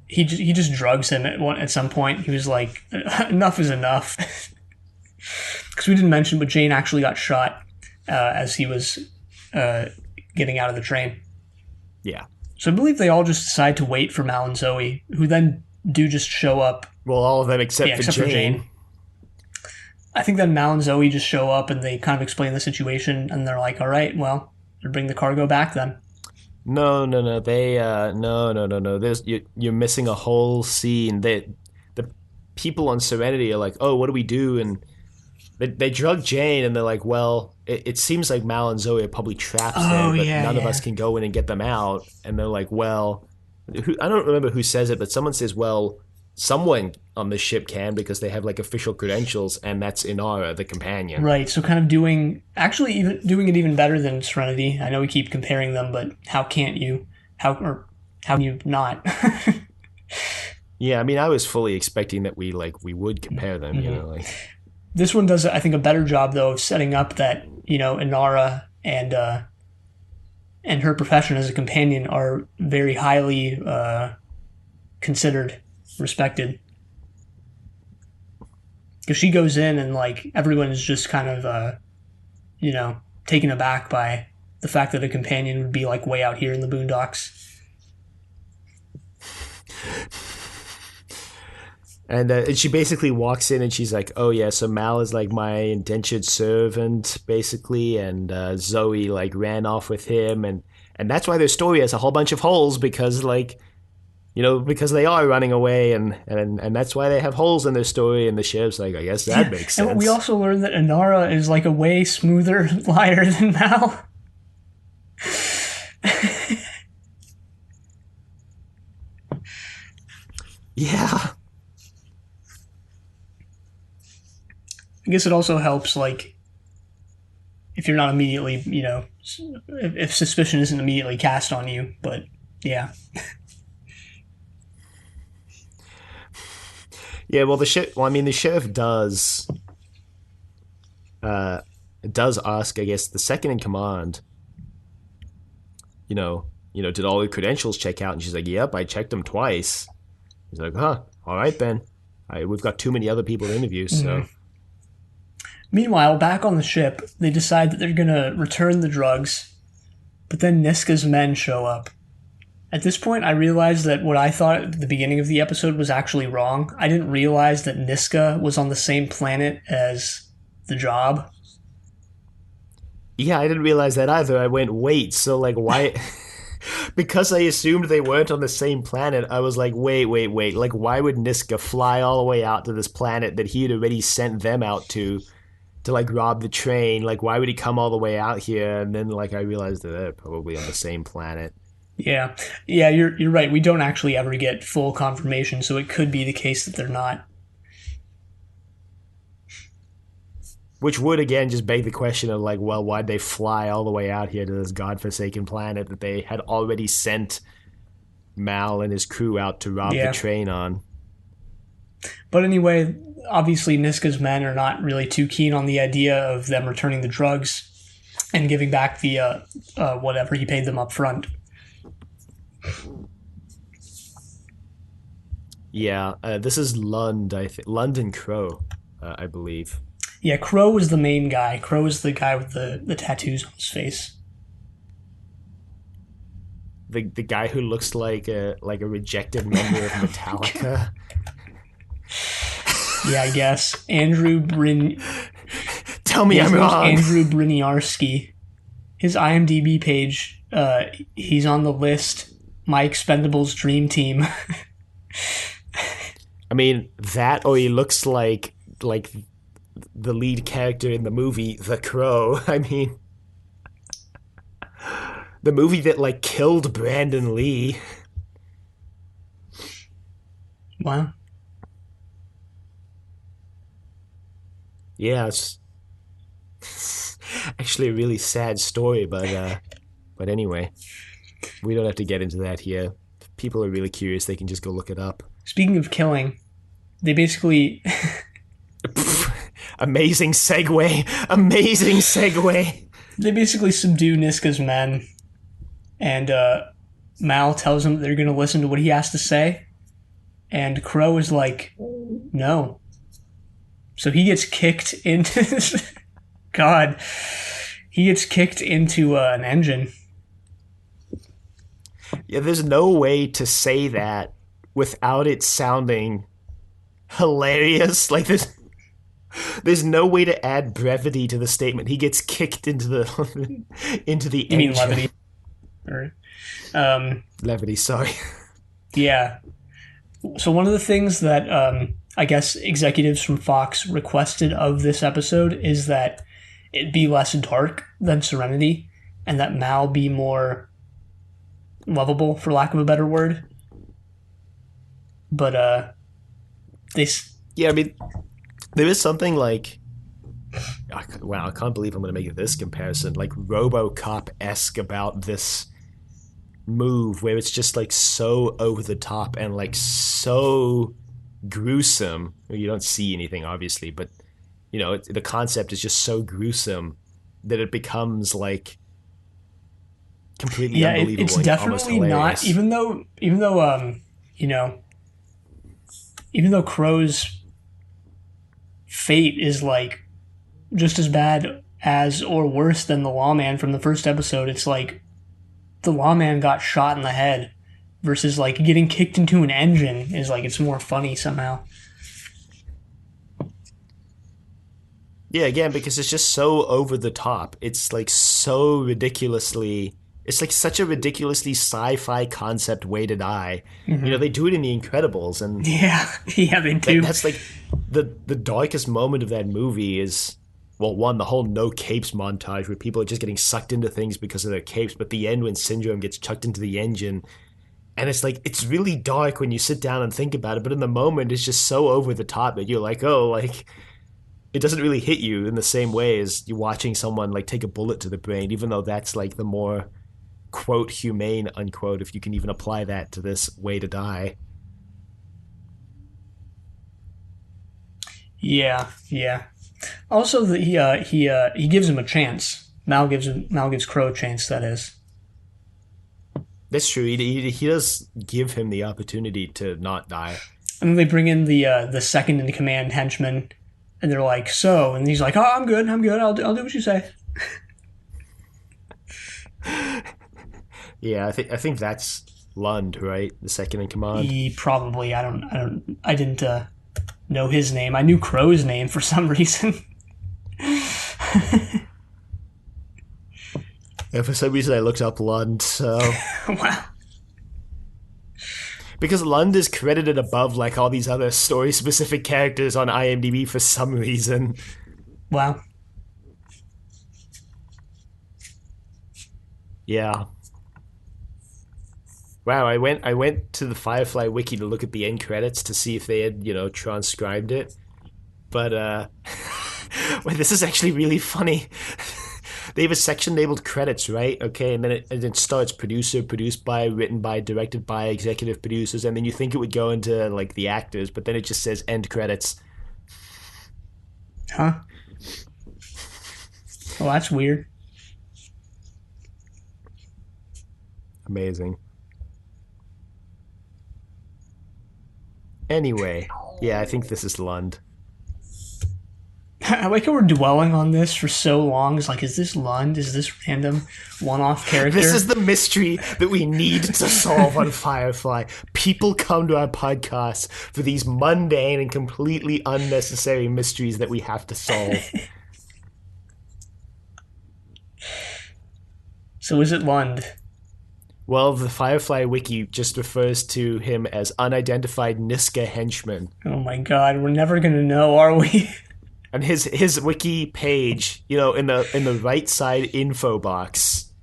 he just drugs him at some point. He was like, enough is enough. Because we didn't mention, but Jane actually got shot as he was getting out of the train. Yeah. So I believe they all just decide to wait for Mal and Zoe, who then do just show up. Well, all of them except for except Jane. for Jane. I think then Mal and Zoe just show up and they kind of explain the situation, and they're like, all right, well, we'll bring the cargo back then. No. They no. There's you're missing a whole scene. people on Serenity are like, oh, what do we do? And they drug Jane, and they're like, well, it seems like Mal and Zoe are probably trapped there, Oh but yeah, none of us yeah. can go in and get them out. And they're like, well, I don't remember who says it, but someone says, well, someone on the ship can because they have like official credentials, and that's Inara, the companion. Right. So kind of even doing it even better than Serenity. I know we keep comparing them, but how can't you? How can you not? Yeah, I mean, I was fully expecting that we would compare them, you know, like This one does, I think, a better job though of setting up that Inara and her profession as a companion are very highly considered, respected. Because she goes in and like everyone is just kind of taken aback by the fact that a companion would be like way out here in the boondocks. And she basically walks in and she's like, "Oh yeah, so Mal is like my indentured servant, basically, and Zoe like ran off with him, and that's why their story has a whole bunch of holes because like because they are running away, and that's why they have holes in their story." And the sheriff's like, "I guess that Yeah, makes and we sense." also learned that Inara is like a way smoother liar than Mal. Yeah, I guess it also helps, like, if you're not immediately, if suspicion isn't immediately cast on you. But yeah, yeah. Well, the sheriff uh does ask, I guess, the second in command. Did all the credentials check out? And she's like, "Yep, I checked them twice." He's like, "Huh, all right then. We've got too many other people to interview, so." meanwhile, back on the ship, they decide that they're gonna return the drugs, but then Niska's men show up. At this point, I realized that what I thought at the beginning of the episode was actually wrong. I didn't realize that Niska was on the same planet as the job. Yeah, I didn't realize that either. I went, wait, so like why? Because I assumed they weren't on the same planet, I was like, wait. Like, why would Niska fly all the way out to this planet that he had already sent them out to like rob the train? Like, why would he come all the way out here? And then like I realized that they're probably on the same planet. Yeah, yeah, you're right. We don't actually ever get full confirmation, so it could be the case that they're not. Which would again just beg the question of like, well, why'd they fly all the way out here to this godforsaken planet that they had already sent Mal and his crew out to rob the Yeah, train on? but anyway, obviously Niska's men are not really too keen on the idea of them returning the drugs and giving back the whatever he paid them up front. Yeah, this is Lund, I think. Lund and Crow, I believe. Yeah, Crow was the main guy. Crow is the guy with the tattoos on his face. The guy who looks like a rejected member of Metallica. Yeah, I guess Andrew Brin. Tell me Yeah, his I'm name's wrong. Andrew Briniarski. His IMDb page, he's on the list. My Expendables Dream Team. I mean, that or he looks like the lead character in the movie The Crow. I mean, the movie that like killed Brandon Lee. Wow. Yeah, it's actually a really sad story, but anyway, we don't have to get into that here. If people are really curious, they can just go look it up. Speaking of killing, they basically Amazing segue. Amazing segue. they basically subdue Niska's men, and Mal tells them that they're going to listen to what he has to say, and Crow is like, no. So he gets kicked into God. He gets kicked into an engine. Yeah, there's no way to say that without it sounding hilarious. Like there's no way to add brevity to the statement. He gets kicked into the into the You mean engine. levity? Or, Levity, sorry. yeah. So one of the things that I guess executives from Fox requested of this episode is that it be less dark than Serenity, and that Mal be more lovable, for lack of a better word. But they Yeah, I mean, there is something like, wow, I can't believe I'm going to make this comparison, like RoboCop-esque about this move, where it's just like so over the top and like so gruesome. You don't see anything, obviously, but the concept is just so gruesome that it becomes like completely yeah, unbelievable it's and almost definitely not. hilarious. You know, even though Crow's fate is like just as bad as or worse than the lawman from the first episode, it's like the lawman got shot in the head versus like getting kicked into an engine is like it's more funny somehow. Yeah, again, because it's just so over the top. It's like so ridiculously. It's like such a ridiculously sci-fi concept way to die. They do it in The Incredibles, and Yeah, yeah, they do. that's like the darkest moment of that movie is, well, one, the whole no capes montage where people are just getting sucked into things because of their capes, but the end when Syndrome gets chucked into the engine, and it's like it's really dark when you sit down and think about it, but in the moment it's just so over the top that you're like, oh, like it doesn't really hit you in the same way as you watching someone like take a bullet to the brain, even though that's like the more quote humane unquote, if you can even apply that to this way to die. Yeah, yeah. Also, he gives him a chance. Mal gives Crow a chance. That is. That's true. He does give him the opportunity to not die. And then they bring in the second in command henchman, and they're like, "So," and he's like, "Oh, I'm good. I'll do what you say." Yeah, I think that's Lund, right? The second in command. He probably. I didn't know his name. I knew Crow's name for some reason. Yeah, for some reason I looked up Lund, so Wow. because Lund is credited above like all these other story specific characters on IMDb for some reason. Wow. Yeah. Wow, I went to the Firefly wiki to look at the end credits to see if they had, transcribed it. But well, this is actually really funny. They have a section labeled credits, right? Okay, and then it starts producer, produced by, written by, directed by, executive producers, and then you think it would go into like the actors, but then it just says end credits. Huh? Well, that's weird. Amazing. Anyway, yeah, I think this is Lund. I like how we're dwelling on this for so long. It's like, is this Lund? Is this random one-off character? This is the mystery that we need to solve on Firefly. People come to our podcast for these mundane and completely unnecessary mysteries that we have to solve. So is it Lund? Well, the Firefly wiki just refers to him as unidentified Niska henchman. Oh my god, we're never gonna know, are we? And his wiki page, in the right side info box,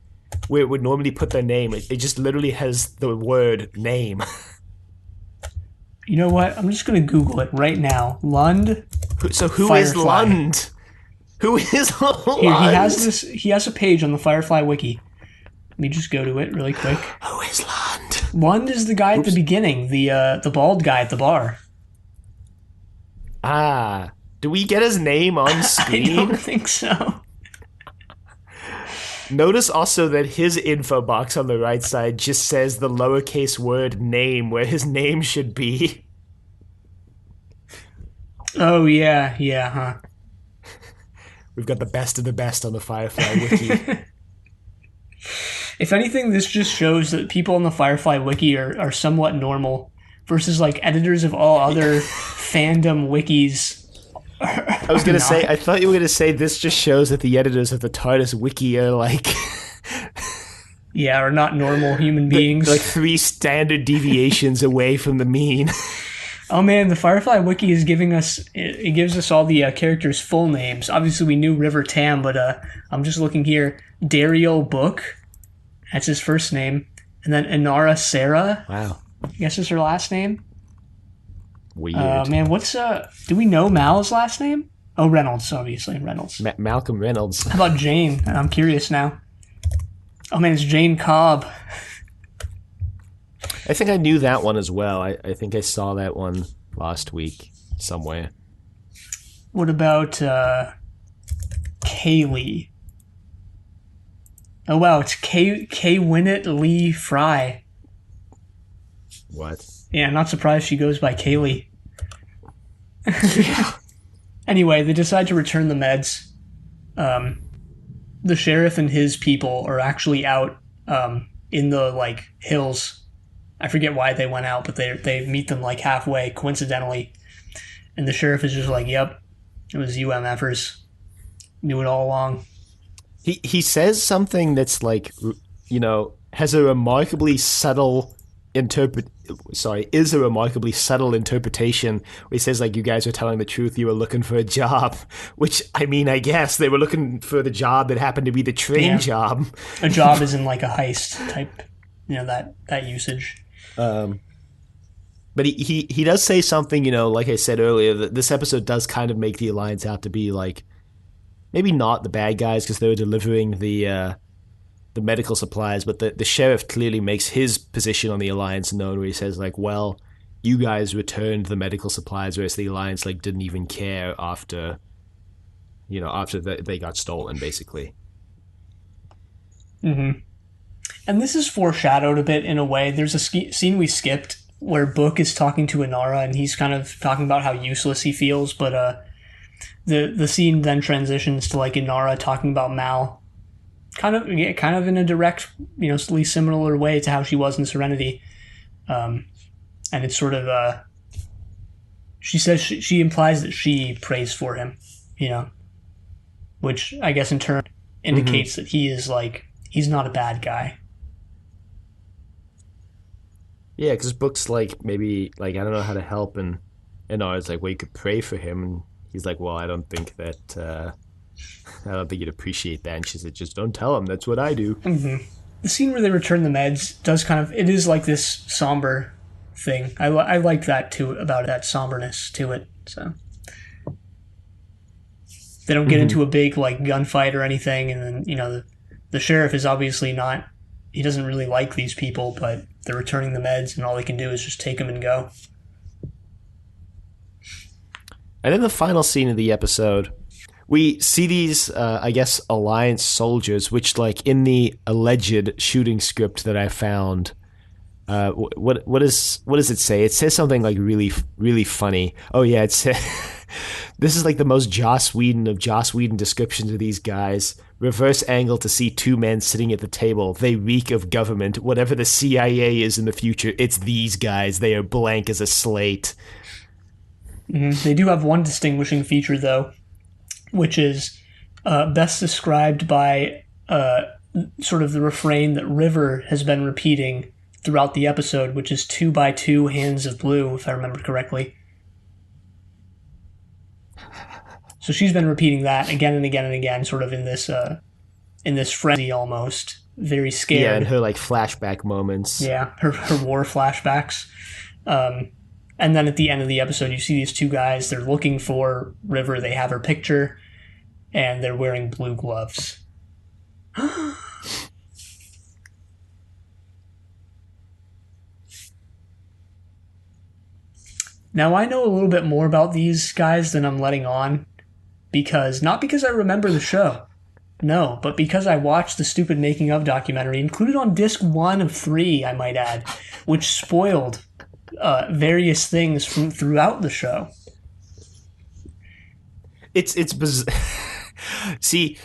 where it would normally put their name, it just literally has the word name. You know what? I'm just gonna Google it right now. Lund. So who Firefly. is Lund? Who is Lund? Here, he has a page on the Firefly wiki. Let me just go to it really quick. Who is Lund? Lund is the guy at the beginning, the bald guy at the bar. Ah. Do we get his name on screen? I don't think so. Notice also that his info box on the right side just says the lowercase word name where his name should be. Oh, yeah, huh. We've got the best of the best on the Firefly wiki. If anything, this just shows that people on the Firefly wiki are somewhat normal versus like editors of all other fandom wikis. I was going to say, I thought you were going to say this just shows that the editors of the TARDIS wiki are like... yeah, are not normal human beings. Like 3 standard deviations away from the mean. Oh man, the Firefly Wiki is giving us it gives us all the characters' full names. Obviously, we knew River Tam, but I'm just looking here. Daryl Book, that's his first name, and then Inara Sarah, Wow. I guess is her last name. Weird. Man, what's do we know Mal's last name? Oh, Reynolds, obviously Reynolds. Malcolm Reynolds. How about Jane? I'm curious now. Oh man, it's Jane Cobb. I think I knew that one as well. I think I saw that one last week somewhere. What about Kaylee? Oh wow, it's K Winnett Lee Fry. What? Yeah, I'm not surprised she goes by Kaylee. Anyway, they decide to return the meds. The sheriff and his people are actually out in the like hills. I forget why they went out, but they meet them like halfway coincidentally, and the sheriff is just like, "Yep, it was UMFers. Knew it all along." He says something that's like, you know, has a remarkably subtle is a remarkably subtle interpretation where he says like, you guys are telling the truth, you were looking for a job, which I mean, I guess they were looking for the job that happened to be the train job. A job is in like a heist type, you know, that usage. But he does say something, you know, like I said earlier, that this episode does kind of make the Alliance out to be like, maybe not the bad guys because they were delivering the medical supplies, but the sheriff clearly makes his position on the Alliance known, where he says like, well, you guys returned the medical supplies, whereas the Alliance like didn't even care after they got stolen, basically. Mm-hmm. And this is foreshadowed a bit in a way. There's a scene we skipped where Book is talking to Inara, and he's kind of talking about how useless he feels, but the scene then transitions to like Inara talking about Mal, kind of in a direct, you know, at least similar way to how she was in Serenity, and it's sort of she says she implies that she prays for him, you know, which I guess in turn indicates that he is like, he's not a bad guy. Yeah, because Book's like, maybe like, I don't know how to help, and Inara's like, well, you could pray for him, and he's like, well, I don't think you'd appreciate that. And she said, just don't tell him. That's what I do. Mm-hmm. The scene where they return the meds does kind of, it is like this somber thing. I like that too, about that somberness to it. So they don't get into a big like gunfight or anything. And then, you know, the sheriff is obviously not, he doesn't really like these people, but they're returning the meds and all they can do is just take them and go. And in the final scene of the episode, we see these, I guess, Alliance soldiers, which, like, in the alleged shooting script that I found, what does it say? It says something, like, really, really funny. Oh, yeah, it says... This is, like, the most Joss Whedon of Joss Whedon descriptions of these guys. Reverse angle to see two men sitting at the table. They reek of government. Whatever the CIA is in the future, it's these guys. They are blank as a slate. Mm-hmm. They do have one distinguishing feature, though, which is best described by sort of the refrain that River has been repeating throughout the episode, which is 2 by 2 hands of blue, if I remember correctly. So she's been repeating that again and again and again, sort of in this frenzy almost, very scared. Yeah, and her like flashback moments. Yeah, her war flashbacks. And then at the end of the episode, you see these two guys. They're looking for River. They have her picture, and they're wearing blue gloves. Now, I know a little bit more about these guys than I'm letting on, not because I remember the show, no, but because I watched the stupid making of documentary, included on disc 1 of 3, I might add, which spoiled various things from throughout the show. It's See,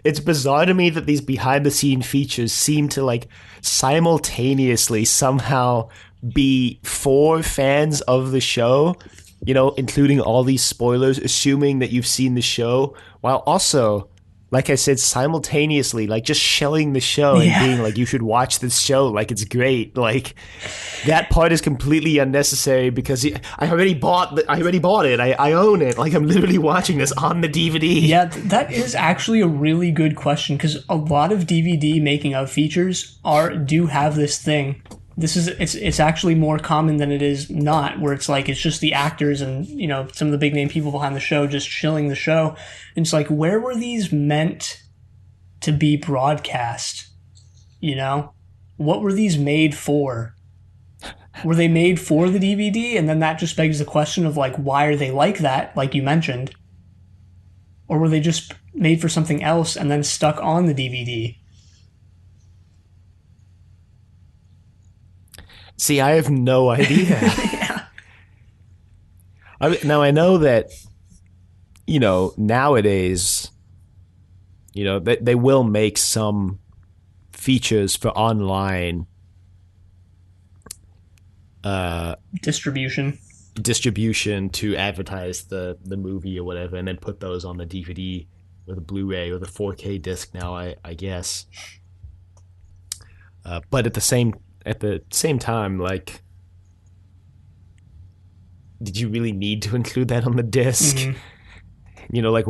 it's bizarre to me that these behind the scene features seem to like simultaneously somehow be for fans of the show, you know, including all these spoilers, assuming that you've seen the show, while also like I said, simultaneously, like just shelling the show and Yeah. being like, you should watch this show, like it's great. Like that part is completely unnecessary because I already bought it. I own it. Like I'm literally watching this on the DVD. Yeah, that is actually a really good question because a lot of DVD making of features do have this thing. It's actually more common than it is not, where it's like it's just the actors and some of the big name people behind the show just shilling the show. And it's like, where were these meant to be broadcast? What were these made for? Were they made for the DVD? And then that just begs the question of like, why are they like that? Like you mentioned. Or were they just made for something else and then stuck on the DVD? See, I have no idea. Yeah. Now I know that, nowadays, they will make some features for online Distribution. distribution to advertise the movie or whatever, and then put those on the DVD or the Blu-ray or the 4K disc now, I guess. But at the same time, like, did you really need to include that on the disc? Mm-hmm. Like,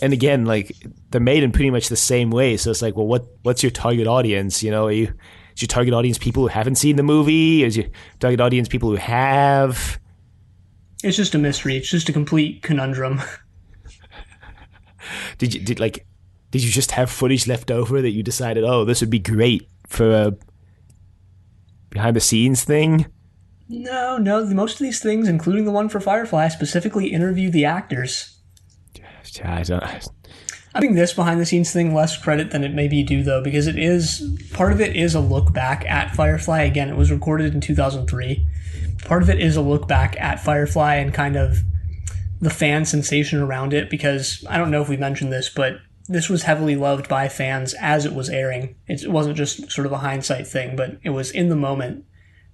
and again, like they're made in pretty much the same way. So it's like, well, what's your target audience? Is your target audience people who haven't seen the movie? Is your target audience people who have? It's just a mystery. It's just a complete conundrum. Did you just have footage left over that you decided, oh, this would be great for a behind the scenes thing? No. Most of these things, including the one for Firefly, specifically interview the actors. I think this behind the scenes thing less credit than it maybe due though, because part of it is a look back at Firefly. Again, it was recorded in 2003. Part of it is a look back at Firefly and kind of the fan sensation around it, because I don't know if we mentioned this, but this was heavily loved by fans as it was airing. It wasn't just sort of a hindsight thing, but it was in the moment.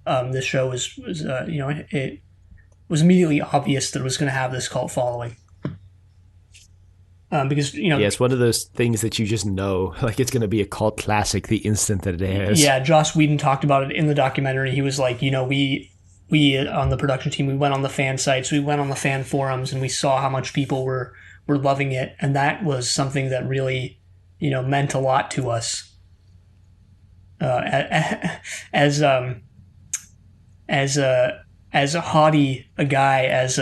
This show it was immediately obvious that it was going to have this cult following. Because yeah, it's one of those things that you just know, like it's going to be a cult classic the instant that it airs. Yeah, Joss Whedon talked about it in the documentary. He was like, we on the production team, we went on the fan sites, we went on the fan forums, and we saw how much people were loving it, and that was something that really, meant a lot to us. As haughty a guy as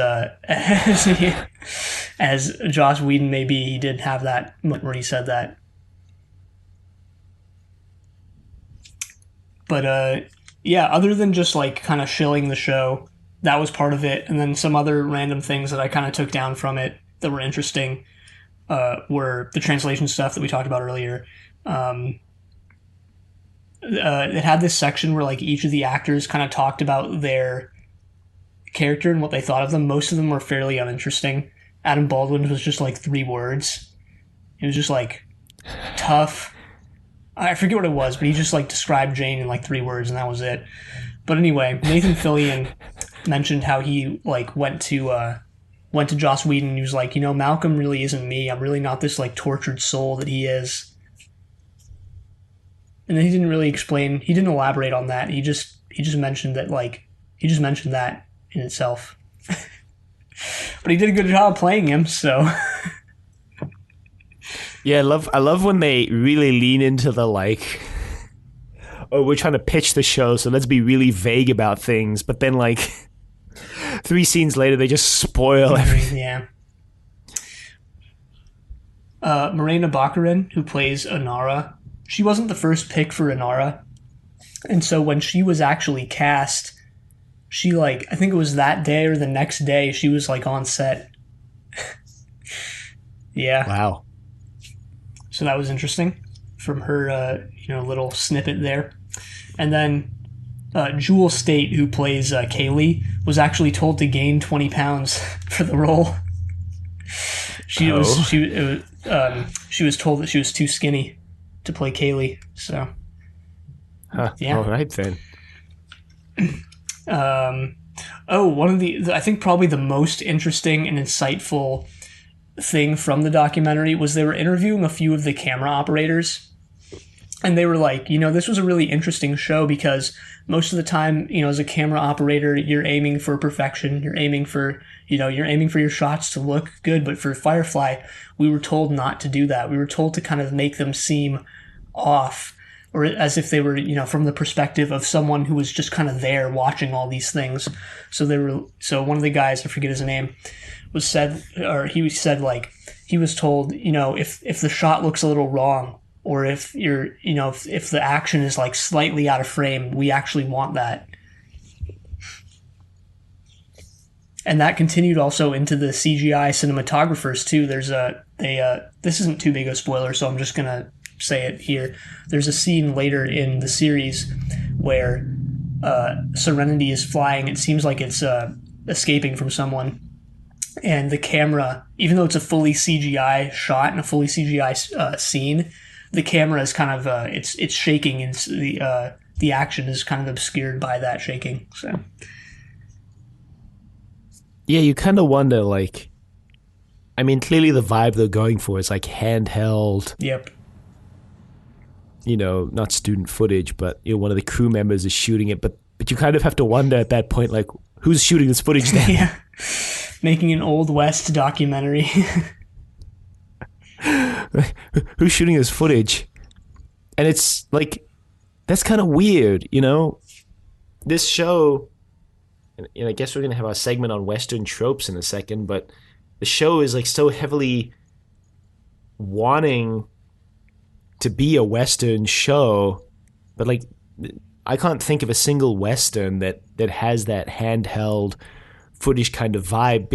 Joss Whedon may be, he did have that moment where he said that. But yeah, other than just like kind of shilling the show, that was part of it. And then some other random things that I kind of took down from it that were interesting were the translation stuff that we talked about earlier. It had this section where like each of the actors kind of talked about their character and what they thought of them. Most of them were fairly uninteresting. Adam Baldwin was just like 3 words. It was just like tough. I forget what it was, but he just like described Jane in like 3 words, and that was it. But anyway, Nathan Fillion mentioned how he like went to Joss Whedon and he was like, Malcolm really isn't me. I'm really not this like tortured soul that he is. And then he didn't really explain. He didn't elaborate on that. He just mentioned that that in itself. But he did a good job playing him, so. Yeah, I love when they really lean into the like, oh, we're trying to pitch the show, so let's be really vague about things, but then like 3 scenes later they just spoil everything. Yeah. Morena Baccarin, who plays Inara, she wasn't the first pick for Inara. And so when she was actually cast, she like, I think it was that day or the next day, she was like on set. Yeah. Wow. So that was interesting from her, little snippet there. And then Jewel State, who plays Kaylee, was actually told to gain 20 pounds for the role. She was told that she was too skinny to play Kaylee. So, yeah. All right then. One of I think probably the most interesting and insightful thing from the documentary was they were interviewing a few of the camera operators, and they were like, this was a really interesting show because most of the time, as a camera operator, you're aiming for perfection. You're aiming for, you're aiming for your shots to look good. But for Firefly, we were told not to do that. We were told to kind of make them seem off, or as if they were, from the perspective of someone who was just kind of there watching all these things. So one of the guys, I forget his name, he said like, he was told, if the shot looks a little wrong, or if if the action is like slightly out of frame, we actually want that. And that continued also into the CGI cinematographers too. This isn't too big a spoiler, so I'm just gonna say it here. There's a scene later in the series where Serenity is flying. It seems like it's escaping from someone, and the camera, even though it's a fully CGI shot and a fully CGI scene, the camera is kind of it's shaking, and the action is kind of obscured by that shaking. So yeah, you kind of wonder, like, I mean, clearly the vibe they're going for is like handheld. Yep. Not student footage, but one of the crew members is shooting it, but you kind of have to wonder at that point, like, who's shooting this footage then? Yeah, making an Old West documentary. Who's shooting this footage? And it's like, that's kind of weird, This show, and I guess we're going to have our segment on Western tropes in a second, but the show is like so heavily wanting to be a Western show, but like, I can't think of a single Western that has that handheld footage kind of vibe,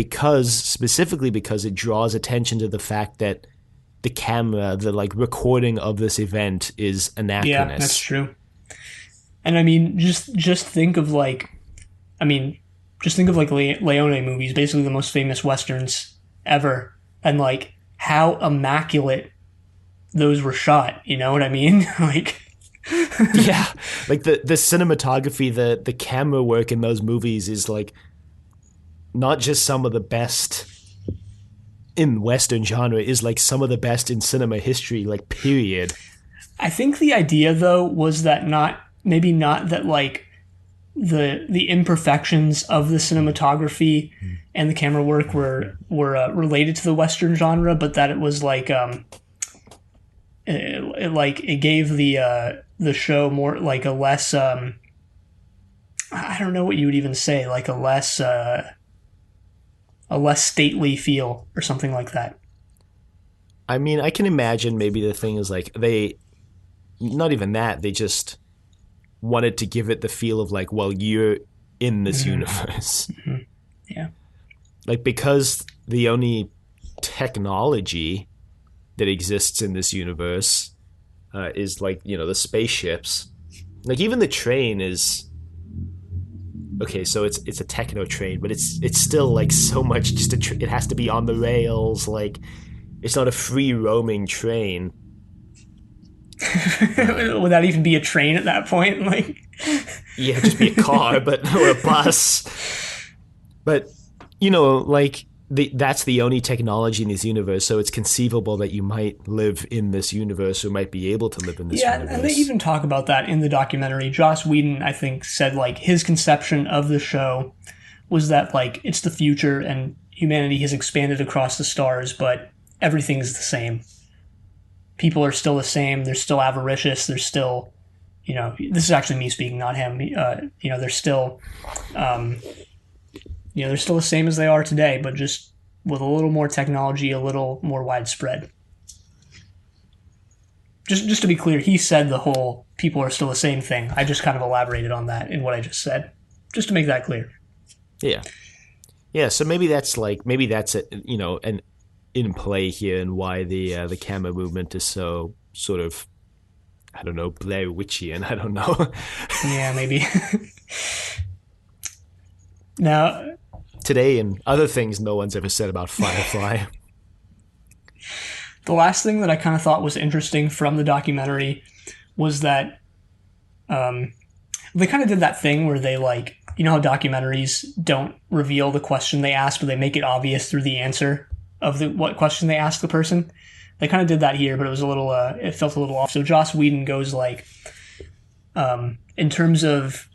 specifically because it draws attention to the fact that the camera, the like recording of this event is anachronous. Yeah, that's true. And I mean, just think of like, Leone movies, basically the most famous Westerns ever, and like how immaculate those were shot. You know what I mean? Like, yeah, like the cinematography, the camera work in those movies is like not just some of the best in Western genre, is like some of the best in cinema history, like, period. I think the idea though was that not that like the imperfections of the cinematography and the camera work were related to the Western genre, but that it was like it gave the show more like a less I don't know what you would even say, like a less stately feel or something like that. I mean, I can imagine maybe the thing is like they just wanted to give it the feel of like, well, you're in this universe. Mm-hmm. Yeah. Like, because the only technology that exists in this universe is like, the spaceships. Like, even the train is okay, so it's a techno train, but it's still like so much just it has to be on the rails. Like, it's not a free roaming train. Would that even be a train at that point? Like, yeah, just be a car, or a bus. But like that's the only technology in this universe, so it's conceivable that you might live in this universe or might be able to live in this universe. And they even talk about that in the documentary. Joss Whedon, I think, said like his conception of the show was that like it's the future and humanity has expanded across the stars, but everything's the same. People are still the same. They're still avaricious. They're still, this is actually me speaking, not him. They're still, they're still the same as they are today, but just with a little more technology, a little more widespread. Just to be clear, he said the whole people are still the same thing. I just kind of elaborated on that in what I just said, just to make that clear. Yeah. Yeah, so maybe that's an in play here, and why the camera movement is so sort of, I don't know, Blair Witchian. I don't know. Yeah, maybe. Now, today and other things no one's ever said about Firefly. The last thing that I kind of thought was interesting from the documentary was that they kind of did that thing where they how documentaries don't reveal the question they ask, but they make it obvious through the answer. of the what question they asked the person. They kind of did that here, but it was a little it felt a little off. So Joss Whedon goes like, in terms of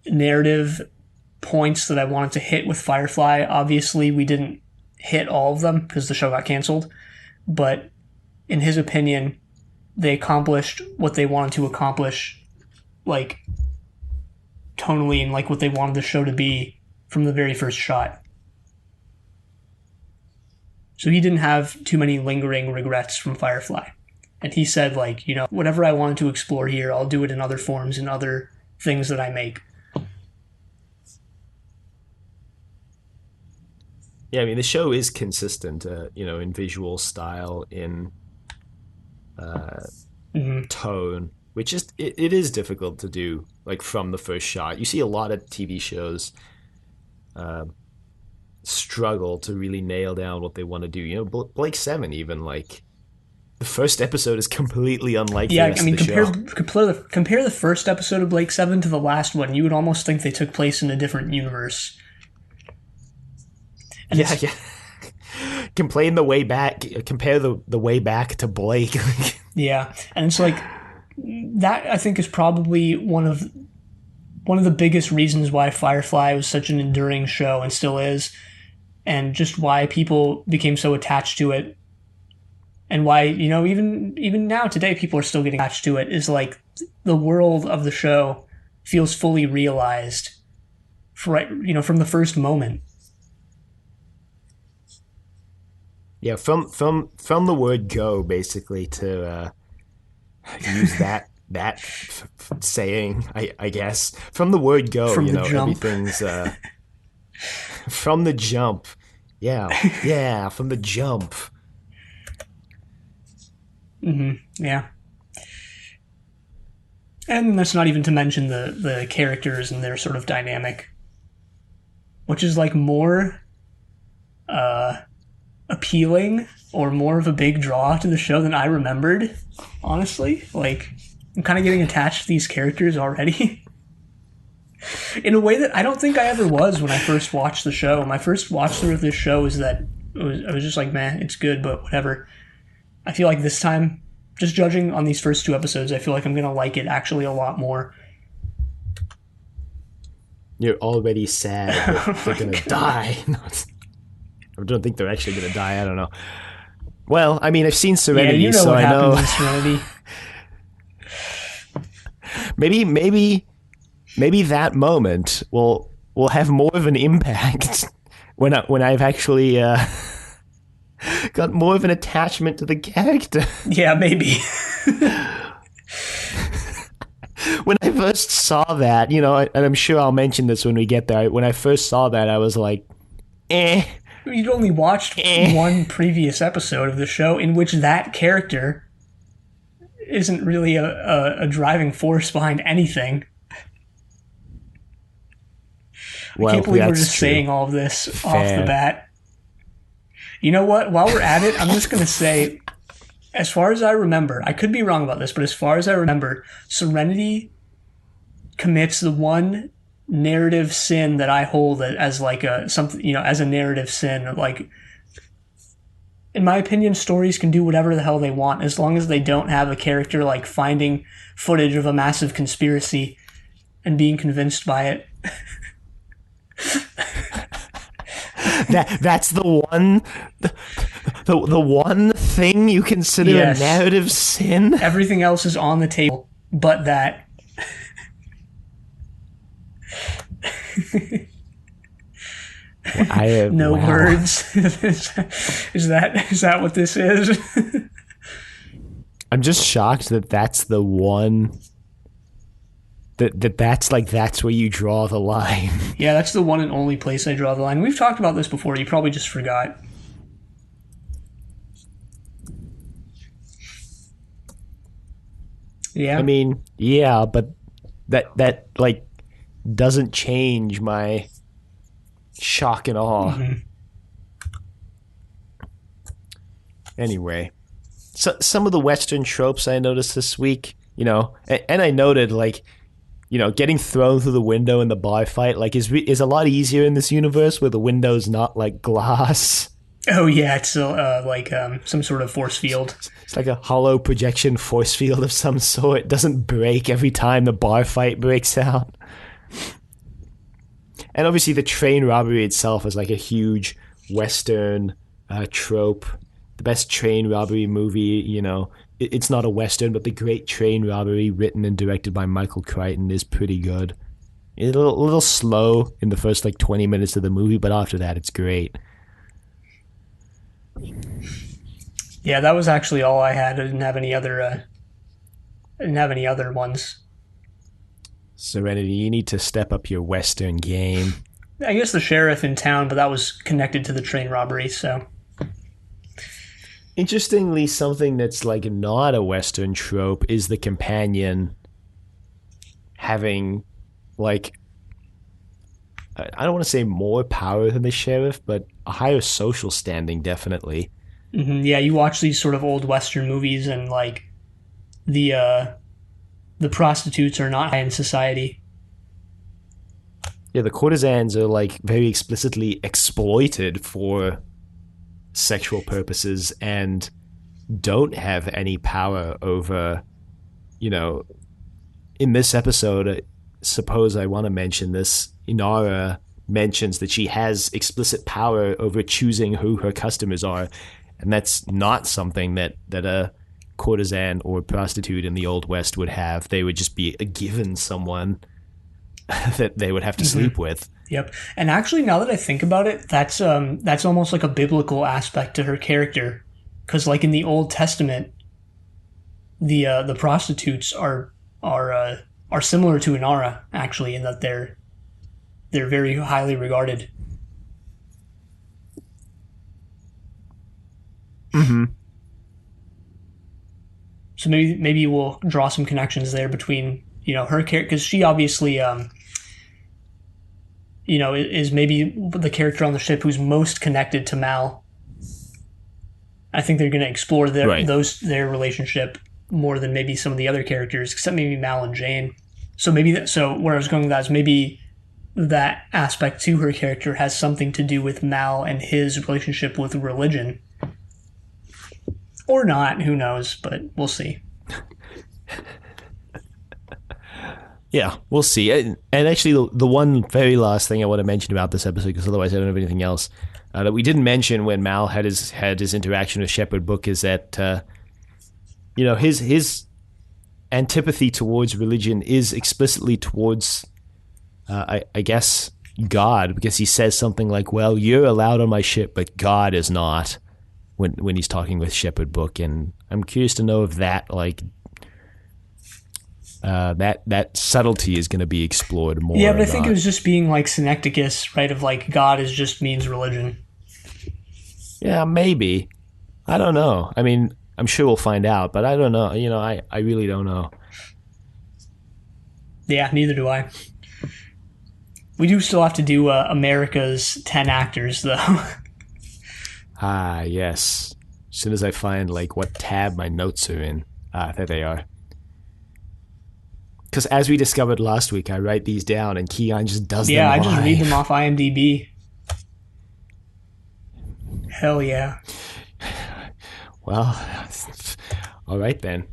narrative points that I wanted to hit with Firefly, obviously we didn't hit all of them because the show got canceled, but in his opinion, they accomplished what they wanted to accomplish, like tonally, and like what they wanted the show to be from the very first shot. So he didn't have too many lingering regrets from Firefly. And he said, like, whatever I wanted to explore here, I'll do it in other forms and other things that I make. Yeah, I mean, the show is consistent, in visual style, in tone, which is it is difficult to do, like, from the first shot. You see a lot of TV shows struggle to really nail down what they want to do. Blake Seven, even, like, the first episode is completely unlike the rest of the show. Compare the first episode of Blake Seven to the last one. You would almost think they took place in a different universe. And yeah. Compare the way back to Blake. Yeah, and it's like that. I think is probably one of the biggest reasons why Firefly was such an enduring show and still is, and just why people became so attached to it, and why even now today people are still getting attached to it. Is like the world of the show feels fully realized, from the first moment. Yeah, from the word go, basically, to use that saying, I guess. From the word go, from the jump. Everything's from the jump. Yeah, from the jump. Yeah. And that's not even to mention the characters and their sort of dynamic, which is like more appealing or more of a big draw to the show than I remembered, honestly. Like, I'm kind of getting attached to these characters already in a way that I don't think I ever was when I first watched the show. My first watch through of this show is that I was just like, man, it's good, but whatever. I feel like this time, just judging on these first two episodes, I feel like I'm going to like it actually a lot more. You're already sad that they're going to die. I don't think they're actually going to die. I don't know. Well, I mean, I've seen Serenity, yeah, so what I know. In Serenity. maybe that moment will have more of an impact when I've actually got more of an attachment to the character. Yeah, maybe. When I first saw that, and I'm sure I'll mention this when we get there. When I first saw that, I was like, eh. You'd only watched one previous episode of the show in which that character isn't really a driving force behind anything. Well, I can't believe we're just saying all of this off the bat. You know what? While we're at it, I'm just going to say, as far as I remember, I could be wrong about this, but as far as I remember, Serenity commits the one narrative sin that I hold as like as a narrative sin. Like, in my opinion, stories can do whatever the hell they want as long as they don't have a character like finding footage of a massive conspiracy and being convinced by it. That's the one thing you consider a narrative sin? Everything else is on the table but that. I have no words. Is that what this is? I'm just shocked that that's the one that's where you draw the line. Yeah, that's the one and only place I draw the line. We've talked about this before. You probably just forgot. Yeah. I mean, yeah, but that like doesn't change my shock and awe. Mm-hmm. Anyway, so some of the Western tropes I noticed this week, and I noted, like, getting thrown through the window in the bar fight, like, is a lot easier in this universe where the window's not like glass. Oh yeah, it's like some sort of force field. It's like a hollow projection force field of some sort. It doesn't break every time the bar fight breaks out. And obviously, the train robbery itself is like a huge Western trope. The best train robbery movie, it's not a Western, but The Great Train Robbery, written and directed by Michael Crichton, is pretty good. It's a little slow in the first like 20 minutes of the movie, but after that, it's great. Yeah, that was actually all I had. I didn't have any other. I didn't have any other ones. Serenity, you need to step up your Western game. I guess the sheriff in town, but that was connected to the train robbery. So Interestingly, something that's like not a Western trope is the companion having like I don't want to say more power than the sheriff, but a higher social standing, definitely. yeah, you watch these sort of old Western movies, and like the uh, the prostitutes are not high in society. Yeah, the courtesans are like very explicitly exploited for sexual purposes and don't have any power over, you know, in this episode, suppose I want to mention this, Inara mentions that she has explicit power over choosing who her customers are, and that's not something that a courtesan or prostitute in the Old West would have. They would just be given someone that they would have to sleep with. Yep. And actually, now that I think about it, that's almost like a biblical aspect to her character, because like in the Old Testament, the prostitutes are similar to Inara actually, in that they're very highly regarded. Mm-hmm. So maybe we'll draw some connections there between her character, because she obviously is maybe the character on the ship who's most connected to Mal. I think they're going to explore Right. their relationship more than maybe some of the other characters, except maybe Mal and Jane. So so where I was going with that is maybe that aspect to her character has something to do with Mal and his relationship with religion, or not. Who knows? But we'll see. Yeah, we'll see. And actually, the one very last thing I want to mention about this episode, because otherwise I don't have anything else, that we didn't mention when Mal had his interaction with Shepherd Book is that his antipathy towards religion is explicitly towards I guess God, because he says something like, "Well, you're allowed on my ship, but God is not." When he's talking with Shepherd Book, and I'm curious to know if that that subtlety is going to be explored more. Yeah, but I think it was just being like synecticus, right? Of like God is just means religion. Yeah, maybe. I don't know. I mean, I'm sure we'll find out, but I don't know. I really don't know. Yeah, neither do I. We do still have to do America's 10 actors, though. Ah, yes. As soon as I find like what tab my notes are in, there they are. Because as we discovered last week, I write these down and Kiyan just does them Yeah, I live. just read them off IMDb. Hell yeah. Well, all right then.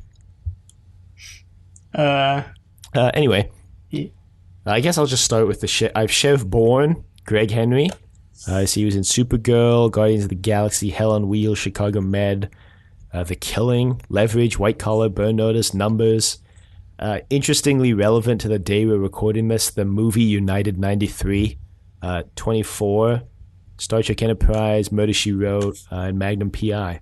Anyway, Yeah. I guess I'll just start with I've Sheriff Bourne, Greg Henry. So he was in Supergirl, Guardians of the Galaxy, Hell on Wheels, Chicago Med, The Killing, Leverage, White Collar, Burn Notice, Numbers. Interestingly relevant to the day we're recording this, the movie United 93, 24, Star Trek Enterprise, Murder, She Wrote, and Magnum P.I.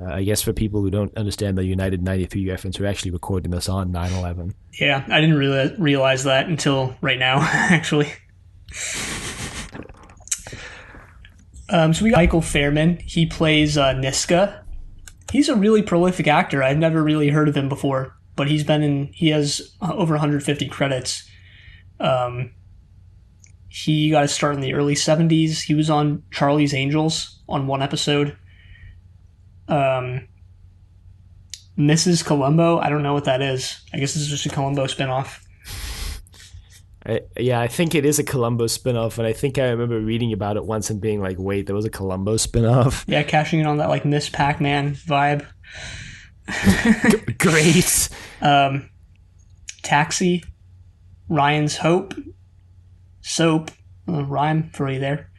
I guess for people who don't understand the United 93 reference, we're actually recording this on 9/11. Yeah, I didn't really realize that until right now, actually. So we got Michael Fairman. He plays Niska. He's a really prolific actor. I've never really heard of him before, but he has over 150 credits. He got his start in the early 70s. He was on Charlie's Angels on one episode. Mrs. Columbo, I don't know what that is. I guess this is just a Columbo spinoff. Yeah, I think it is a Columbo spinoff, and I think I remember reading about it once and being like, "Wait, there was a Columbo spinoff." Yeah, cashing in on that like Miss Pac-Man vibe. Great. Taxi, Ryan's Hope, Soap, rhyme for you there.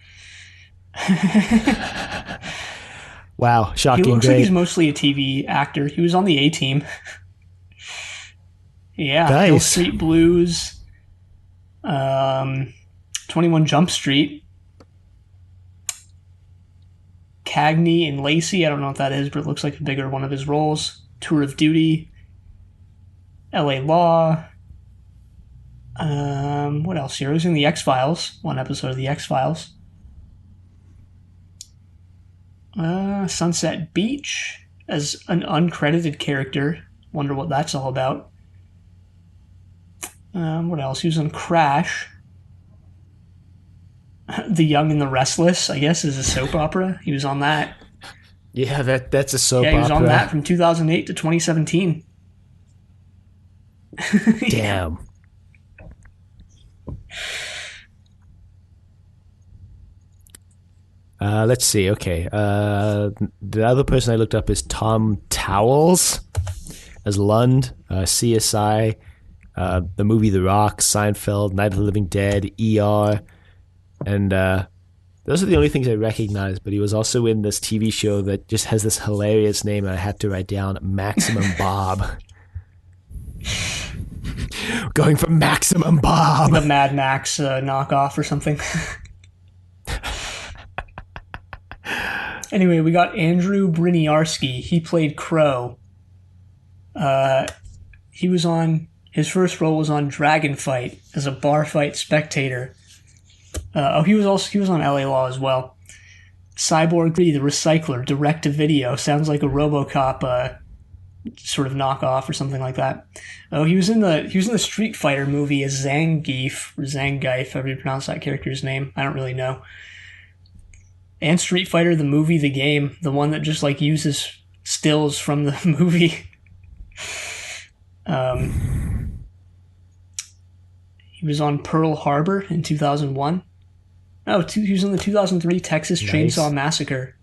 Wow, He shocking. looks like he's Great. mostly a TV actor. He was on the A-Team. Yeah, Hill Nice. Street Blues, 21 Jump Street, Cagney and Lacey. I don't know what that is, but it looks like a bigger one of his roles. Tour of Duty, L.A. Law. What else here? He was in the X-Files, one episode of the X-Files. Sunset Beach as an uncredited character. Wonder what that's all about. What else? He was in Crash. The Young and the Restless, I guess, is a soap opera. He was on that. Yeah, that's a soap Yeah, he was opera. on that from 2008 to 2017. Damn. Let's see. Okay. The other person I looked up is Tom Towles as Lund, CSI, the movie The Rock, Seinfeld, Night of the Living Dead, ER, and those are the only things I recognize. But he was also in this TV show that just has this hilarious name, and I had to write down Maximum Bob. Going for Maximum Bob. The Mad Max knockoff or something. Anyway, we got Andrew Briniarski. He played Crow. He was on his first role was on Dragon Fight as a bar fight spectator. He was on LA Law as well. Cyborg 3, the Recycler, direct to video. Sounds like a RoboCop sort of knockoff or something like that. Oh, he was in the Street Fighter movie as Zangief or Zangief, however you pronounce that character's name. I don't really know. And Street Fighter, the movie, the game, the one that just like uses stills from the movie. He was on Pearl Harbor in 2001. Oh, he was in the 2003 Texas Chainsaw Massacre.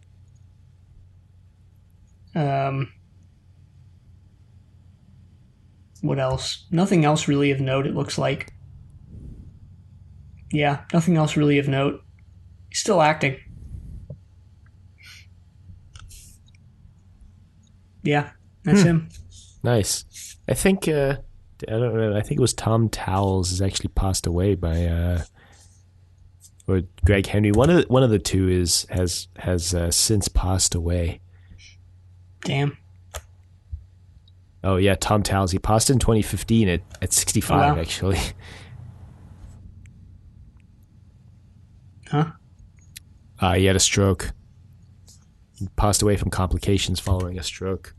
What else? Nothing else really of note, it looks like. Yeah, nothing else really of note. He's still acting. Yeah, that's him. Nice. I think I don't know. I think it was Tom Towles has actually passed away by or Greg Henry. One of the two has since passed away. Damn. Oh yeah, Tom Towles. He passed in 2015 at 65. Oh, wow. Actually. Huh? He had a stroke. He passed away from complications following a stroke.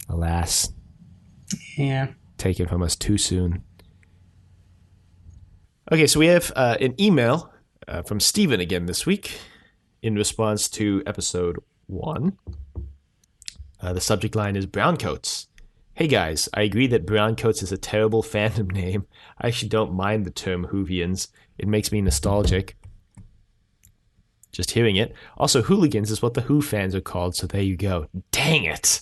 Alas. Yeah. Taken from us too soon. Okay, so we have an email from Steven again this week in response to episode 1. The subject line is Browncoats. Hey guys, I agree that Browncoats is a terrible fandom name. I actually don't mind the term Whovians. It makes me nostalgic. Just hearing it. Also, hooligans is what the Who fans are called, so there you go. Dang it!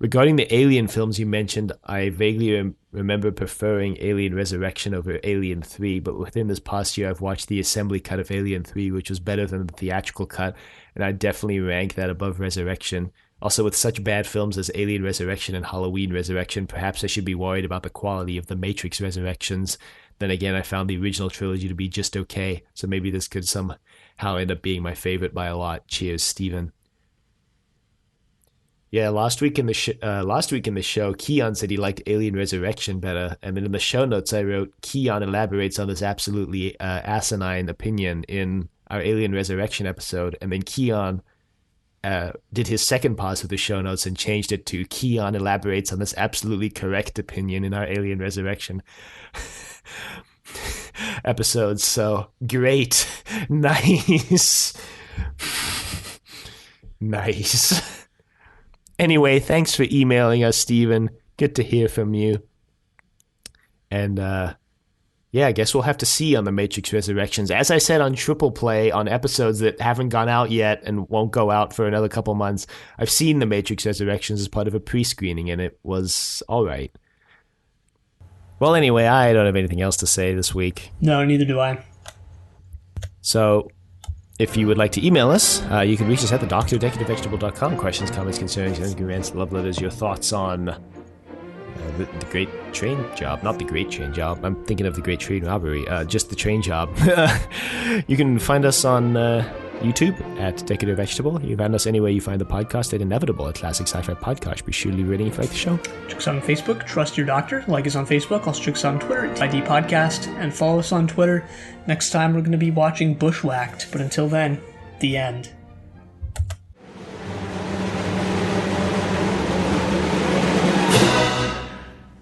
Regarding the Alien films you mentioned, I vaguely remember preferring Alien Resurrection over Alien 3, but within this past year I've watched the assembly cut of Alien 3, which was better than the theatrical cut, and I definitely rank that above Resurrection. Also, with such bad films as Alien Resurrection and Halloween Resurrection, perhaps I should be worried about the quality of the Matrix Resurrections. Then again, I found the original trilogy to be just okay, so maybe this could somehow end up being my favorite by a lot. Cheers, Steven. Yeah, last week in the show, Kiyan said he liked Alien Resurrection better, and then in the show notes I wrote, Kiyan elaborates on this absolutely asinine opinion in our Alien Resurrection episode, and then Kiyan did his second pass of the show notes and changed it to Kiyan elaborates on this absolutely correct opinion in our Alien Resurrection episodes. So great. Nice. Nice. Anyway, thanks for emailing us, Steven. Good to hear from you. And yeah, I guess we'll have to see on The Matrix Resurrections. As I said on Triple Play, on episodes that haven't gone out yet and won't go out for another couple months, I've seen The Matrix Resurrections as part of a pre-screening, and it was all right. Well, anyway, I don't have anything else to say this week. No, neither do I. So if you would like to email us, you can reach us at thedoctor@decadentvegetable.com. Questions, comments, concerns, angry rants, love letters, your thoughts on the great train job. Not the great train job. I'm thinking of the great train robbery. Just the train job. You can find us on YouTube at Decadent Vegetable. You can find us anywhere you find the podcast at Inevitable, a classic sci-fi podcast. Be sure to leave a rating if you like the show. Check us out on Facebook, Trust Your Doctor. Like us on Facebook. Also check us out on Twitter, it's ID Podcast. And follow us on Twitter. Next time we're going to be watching Bushwhacked. But until then, the end.